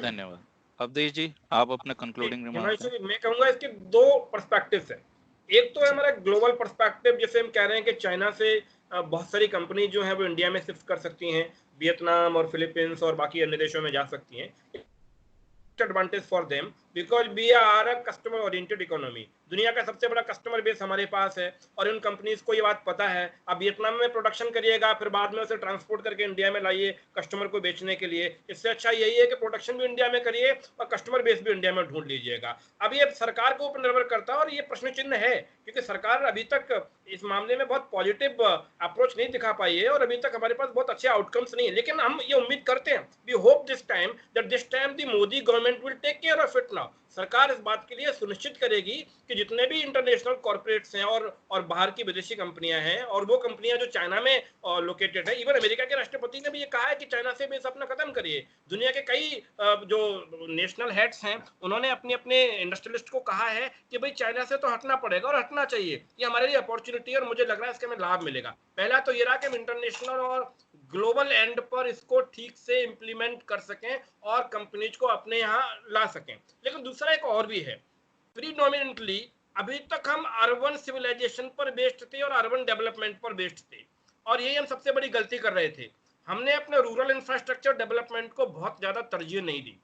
धन्यवाद। अवधेश जी, आप अपने कंक्लूडिंग रिमार्क हिमांशु जी, मैं कहूंगा इसके दो पर्सपेक्टिव्स हैं। एक तो है हमारा ग्लोबल पर्सपेक्टिव, जैसे हम कह रहे हैं कि चाइना से बहुत सारी कंपनी जो है वो इंडिया में शिफ्ट कर सकती हैं, वियतनाम और फिलीपींस और बाकी अन्य देशों में जा सकती हैं। Advantage for them because we are a customer oriented economy. दुनिया का सबसे बड़ा कस्टमर बेस हमारे पास है और इन कंपनीज को ये बात पता है। अब वियतनाम में प्रोडक्शन करिएगा, फिर बाद में उसे ट्रांसपोर्ट करके इंडिया में लाइए कस्टमर को बेचने के लिए। इससे अच्छा यही है कि प्रोडक्शन भी इंडिया में करिए और कस्टमर बेस भी इंडिया में ढूंढ लीजिएगा। अब ये सरकार के ऊपर निर्भर करता है और ये प्रश्न चिन्ह है, क्योंकि सरकार अभी तक इस मामले में बहुत पॉजिटिव अप्रोच नहीं दिखा पाई है और अभी तक हमारे पास बहुत अच्छे आउटकम्स नहीं है। लेकिन हम ये उम्मीद करते हैं, we hope this time that this time the Modi government will take care of it now. सरकार इस बात के लिए सुनिश्चित करेगी कि जितने भी इंटरनेशनल कॉर्पोरेट्स हैं और बाहर की विदेशी कंपनियां हैं और वो कंपनियां जो चाइना में लोकेटेड है, इवन अमेरिका के राष्ट्रपति ने भी ये कहा है कि चाइना से बेस अपना खत्म करिए। दुनिया के कई जो नेशनल हेड्स हैं उन्होंने अपने अपने इंडस्ट्रियलिस्ट को कहा है कि भाई चाइना से तो हटना पड़ेगा और हटना चाहिए, ये हमारे लिए अपॉर्चुनिटी है और मुझे लग रहा है इसके हमें लाभ मिलेगा। पहला तो ये रहा कि हम इंटरनेशनल और ग्लोबल एंड पर इसको ठीक से इंप्लीमेंट कर सकें और कंपनीज को अपने यहाँ ला सकें। लेकिन दूसरा एक और भी है, प्रीडोमिनेंटली अभी तक हम अर्बन सिविलाइजेशन पर बेस्ड थे और अर्बन डेवलपमेंट पर बेस्ड थे, और यही हम सबसे बड़ी गलती कर रहे थे। हमने अपने रूरल इंफ्रास्ट्रक्चर डेवलपमेंट को बहुत ज्यादा तरजीह नहीं दी।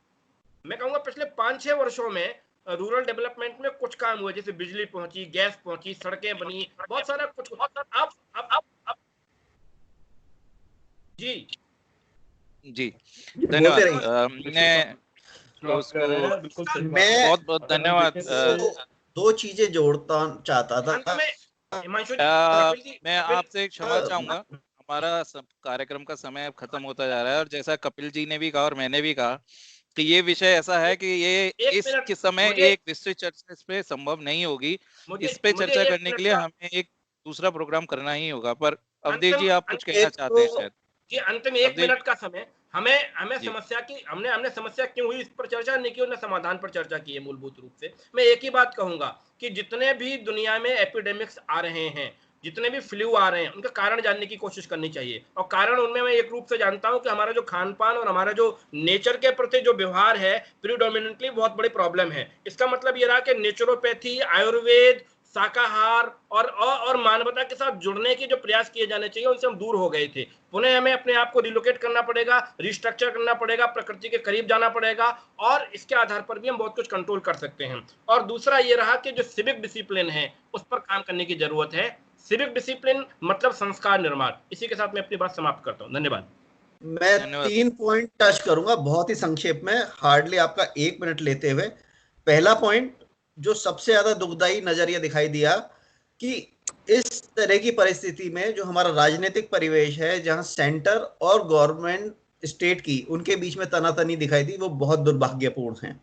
मैं कहूंगा पिछले 5-6 वर्षों में रूरल डेवलपमेंट में कुछ काम हुए, जैसे बिजली पहुंची, गैस पहुंची, सड़कें बनी, बहुत सारा कुछ। अब जी जी, बोलते धन्यवाद। रहिए। मैं जो आप कह रहे हैं बिल्कुल सही बात है। मैं बहुत बहुत अगर हम धन्यवाद। देखें तो दो चीजें जोड़ता चाहता अंत था। में हिमांशु जी, मैं आपसे क्षमा चाहूंगा, हमारा कार्यक्रम का समय अब खत्म होता जा रहा है, और जैसा कपिल जी ने भी कहा और मैंने भी कहा कि ये विषय ऐसा है कि ये एक इस मिनट समय मुझे एक विस्तृत चर्चा इस पे संभव नहीं होगी। मुझे इस पे मुझे चर्चा एक करने के मिनट लिए का हमें एक दूसरा प्रोग्राम करना ही होगा। पर अवधेश अंतिम जी, आप कुछ कहना एक चाहते हैं तो शायद। जी अंतिम 1 अवधेश मिनट का समय। हमें हमें जी, समस्या की हमने समस्या क्यों हुई इस पर चर्चा नहीं की, उन्हें समाधान पर चर्चा की है। मूलभूत रूप से मैं एक ही बात कहूंगा कि जितने भी दुनिया में एपिडेमिक्स आ रहे हैं, जितने भी फ्लू आ रहे हैं, उनका कारण जानने की कोशिश करनी चाहिए। और कारण उनमें मैं एक रूप से जानता हूं कि हमारा जो खान पान और हमारा जो नेचर के प्रति जो व्यवहार है प्रीडोमिनेंटली बहुत बड़ी प्रॉब्लम है। इसका मतलब ये रहा कि नेचुरोपैथी, आयुर्वेद, शाकाहार और मानवता के साथ जुड़ने के जो प्रयास किए जाने चाहिए उनसे हम दूर हो गए थे। पुनः हमें अपने आप को रिलोकेट करना पड़ेगा, रिस्ट्रक्चर करना पड़ेगा, प्रकृति के करीब जाना पड़ेगा, और इसके आधार पर भी हम बहुत कुछ कंट्रोल कर सकते हैं। और दूसरा ये रहा कि जो सिविक डिसिप्लिन है उस पर काम करने की जरूरत है। सिविक डिसिप्लिन मतलब संस्कार निर्माण। इसी के साथ मैं अपनी बात समाप्त करता हूँ। धन्यवाद। मैं धन्यवाद। 3 पॉइंट टच करूंगा बहुत ही संक्षेप में, हार्डली आपका 1 मिनट लेते हुए। पहला पॉइंट जो सबसे ज्यादा दुखदाई नजरिया दिखाई दिया कि इस तरह की परिस्थिति में जो हमारा राजनीतिक परिवेश है, जहां सेंटर और गवर्नमेंट स्टेट की उनके बीच में तनातनी दिखाई दी, वो बहुत दुर्भाग्यपूर्ण है।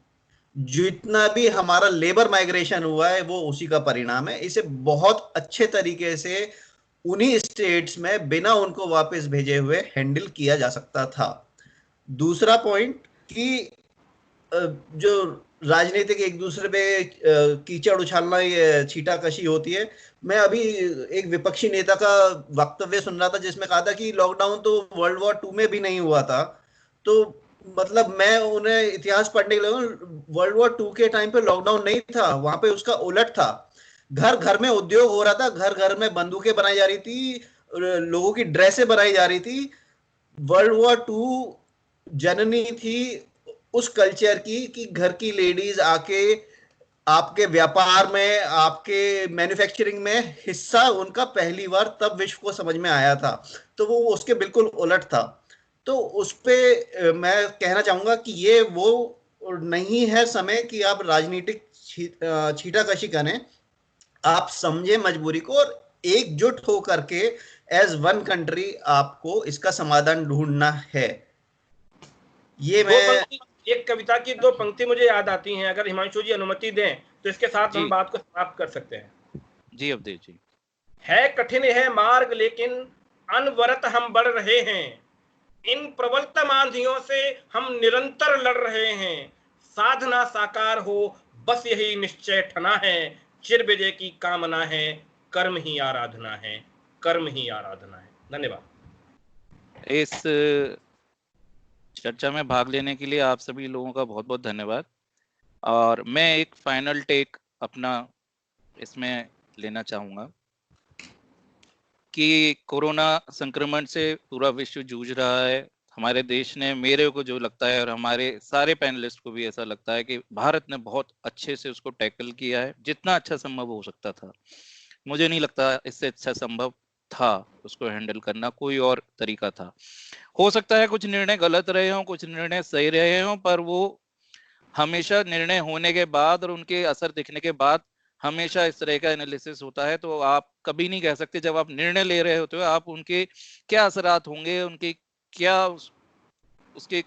जितना भी हमारा लेबर माइग्रेशन हुआ है वो उसी का परिणाम है। इसे बहुत अच्छे तरीके से उन्हीं स्टेट्स में बिना उनको वापस भेजे हुए हैंडल किया जा सकता था। दूसरा पॉइंट कि जो राजनीतिक एक दूसरे पे कीचड़ उछालना, ये छीटाकशी होती है। मैं अभी एक विपक्षी नेता का वक्तव्य सुन रहा था जिसमें कहा था कि लॉकडाउन तो वर्ल्ड वॉर 2 में भी नहीं हुआ था। तो मतलब मैं उन्हें इतिहास पढ़ने के लिए, वर्ल्ड वॉर 2 के टाइम पे लॉकडाउन नहीं था, वहां पे उसका उलट था। घर घर में उद्योग हो रहा था, घर घर में बंदूकें बनाई जा रही थी, लोगों की ड्रेसें बनाई जा रही थी। वर्ल्ड वॉर 2 जननी थी उस कल्चर की कि घर की लेडीज आके आपके व्यापार में, आपके मैन्युफैक्चरिंग में हिस्सा उनका पहली बार तब विश्व को समझ में आया था। तो वो उसके बिल्कुल उलट था। तो उस पे मैं कहना चाहूंगा कि ये वो नहीं है समय कि आप राजनीतिक छीटाकशी करें। आप समझे मजबूरी को और एकजुट होकर के एज वन कंट्री आपको इसका समाधान ढूंढना है। ये दो मैं पंक्ति, एक कविता की 2 पंक्ति मुझे याद आती हैं, अगर हिमांशु जी अनुमति दें तो इसके साथ हम जी बात को समाप्त कर सकते हैं। जी अवधेश जी। है कठिन है मार्ग लेकिन अनवरत हम बढ़ रहे हैं, इन प्रबलतम आंधियों से हम निरंतर लड़ रहे हैं। साधना साकार हो, बस यही निश्चय ठना है, चिर विजय की कामना है, कर्म ही आराधना है, कर्म ही आराधना है। धन्यवाद। इस चर्चा में भाग लेने के लिए आप सभी लोगों का बहुत बहुत धन्यवाद। और मैं एक फाइनल टेक अपना इसमें लेना चाहूंगा कि कोरोना संक्रमण से पूरा विश्व जूझ रहा है। हमारे देश ने, मेरे को जो लगता है और हमारे सारे पैनलिस्ट को भी ऐसा लगता है कि भारत ने बहुत अच्छे से उसको टैकल किया है, जितना अच्छा संभव हो सकता था। मुझे नहीं लगता इससे अच्छा संभव था उसको हैंडल करना, कोई और तरीका था। हो सकता है कुछ निर्णय गलत रहे हों, कुछ निर्णय सही रहे हों, पर वो हमेशा निर्णय होने के बाद और उनके असर दिखने के बाद हमेशा इस तरह का एनालिसिस होता है। तो आप कभी नहीं कह सकते जब आप निर्णय ले रहे होते हो आप उनके क्या असरात होंगे, उनके क्या उसके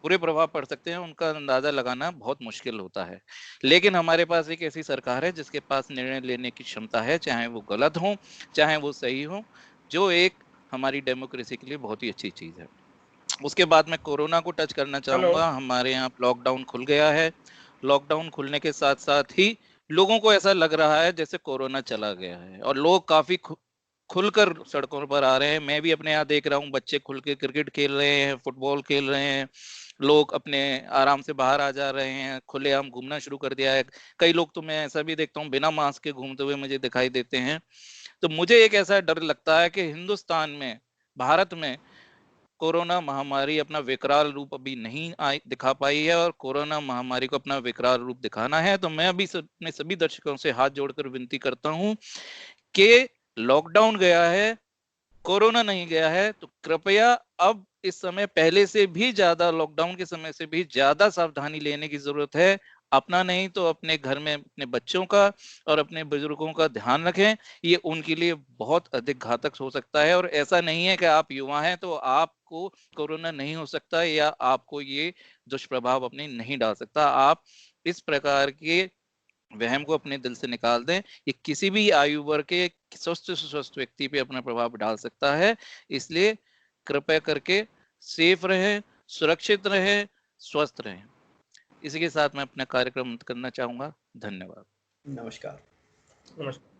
बुरे प्रभाव पड़ सकते हैं, उनका अंदाजा लगाना बहुत मुश्किल होता है। लेकिन हमारे पास एक ऐसी सरकार है जिसके पास निर्णय लेने की क्षमता है, चाहे वो गलत हो चाहे वो सही हो, जो एक हमारी डेमोक्रेसी के लिए बहुत ही अच्छी चीज है। उसके बाद मैं कोरोना को टच करना चाहूंगा। हमारे यहाँ लॉकडाउन खुल गया है। लॉकडाउन खुलने के साथ साथ ही लोगों को ऐसा लग रहा है जैसे कोरोना चला गया है और लोग काफी खुलकर सड़कों पर आ रहे हैं। मैं भी अपने यहाँ देख रहा हूँ, बच्चे खुल के क्रिकेट खेल रहे हैं, फुटबॉल खेल रहे हैं, लोग अपने आराम से बाहर आ जा रहे हैं, खुलेआम घूमना शुरू कर दिया है। कई लोग तो मैं ऐसा भी देखता हूँ बिना मास्क के घूमते हुए मुझे दिखाई देते हैं। तो मुझे एक ऐसा डर लगता है कि हिंदुस्तान में, भारत में कोरोना महामारी अपना विकराल रूप अभी नहीं दिखा पाई है और कोरोना महामारी को अपना विकराल रूप दिखाना है। तो मैं अभी अपने सभी दर्शकों से हाथ जोड़कर विनती करता हूं कि लॉकडाउन गया है, कोरोना नहीं गया है, तो कृपया अब इस समय पहले से भी ज्यादा, लॉकडाउन के समय से भी ज्यादा सावधानी लेने की जरूरत है। अपना नहीं तो अपने घर में अपने बच्चों का और अपने बुजुर्गों का ध्यान रखें। ये उनके लिए बहुत अधिक घातक हो सकता है। और ऐसा नहीं है कि आप युवा हैं तो आपको कोरोना नहीं हो सकता या आपको ये दुष्प्रभाव अपने नहीं डाल सकता। आप इस प्रकार के वहम को अपने दिल से निकाल दें। ये किसी भी आयु वर्ग के स्वस्थ से स्वस्थ व्यक्ति पे अपना प्रभाव डाल सकता है। इसलिए कृपया करके सेफ रहें, सुरक्षित रहें, स्वस्थ रहें। इसी के साथ मैं अपना कार्यक्रम अंत करना चाहूंगा। धन्यवाद। नमस्कार। नमस्कार।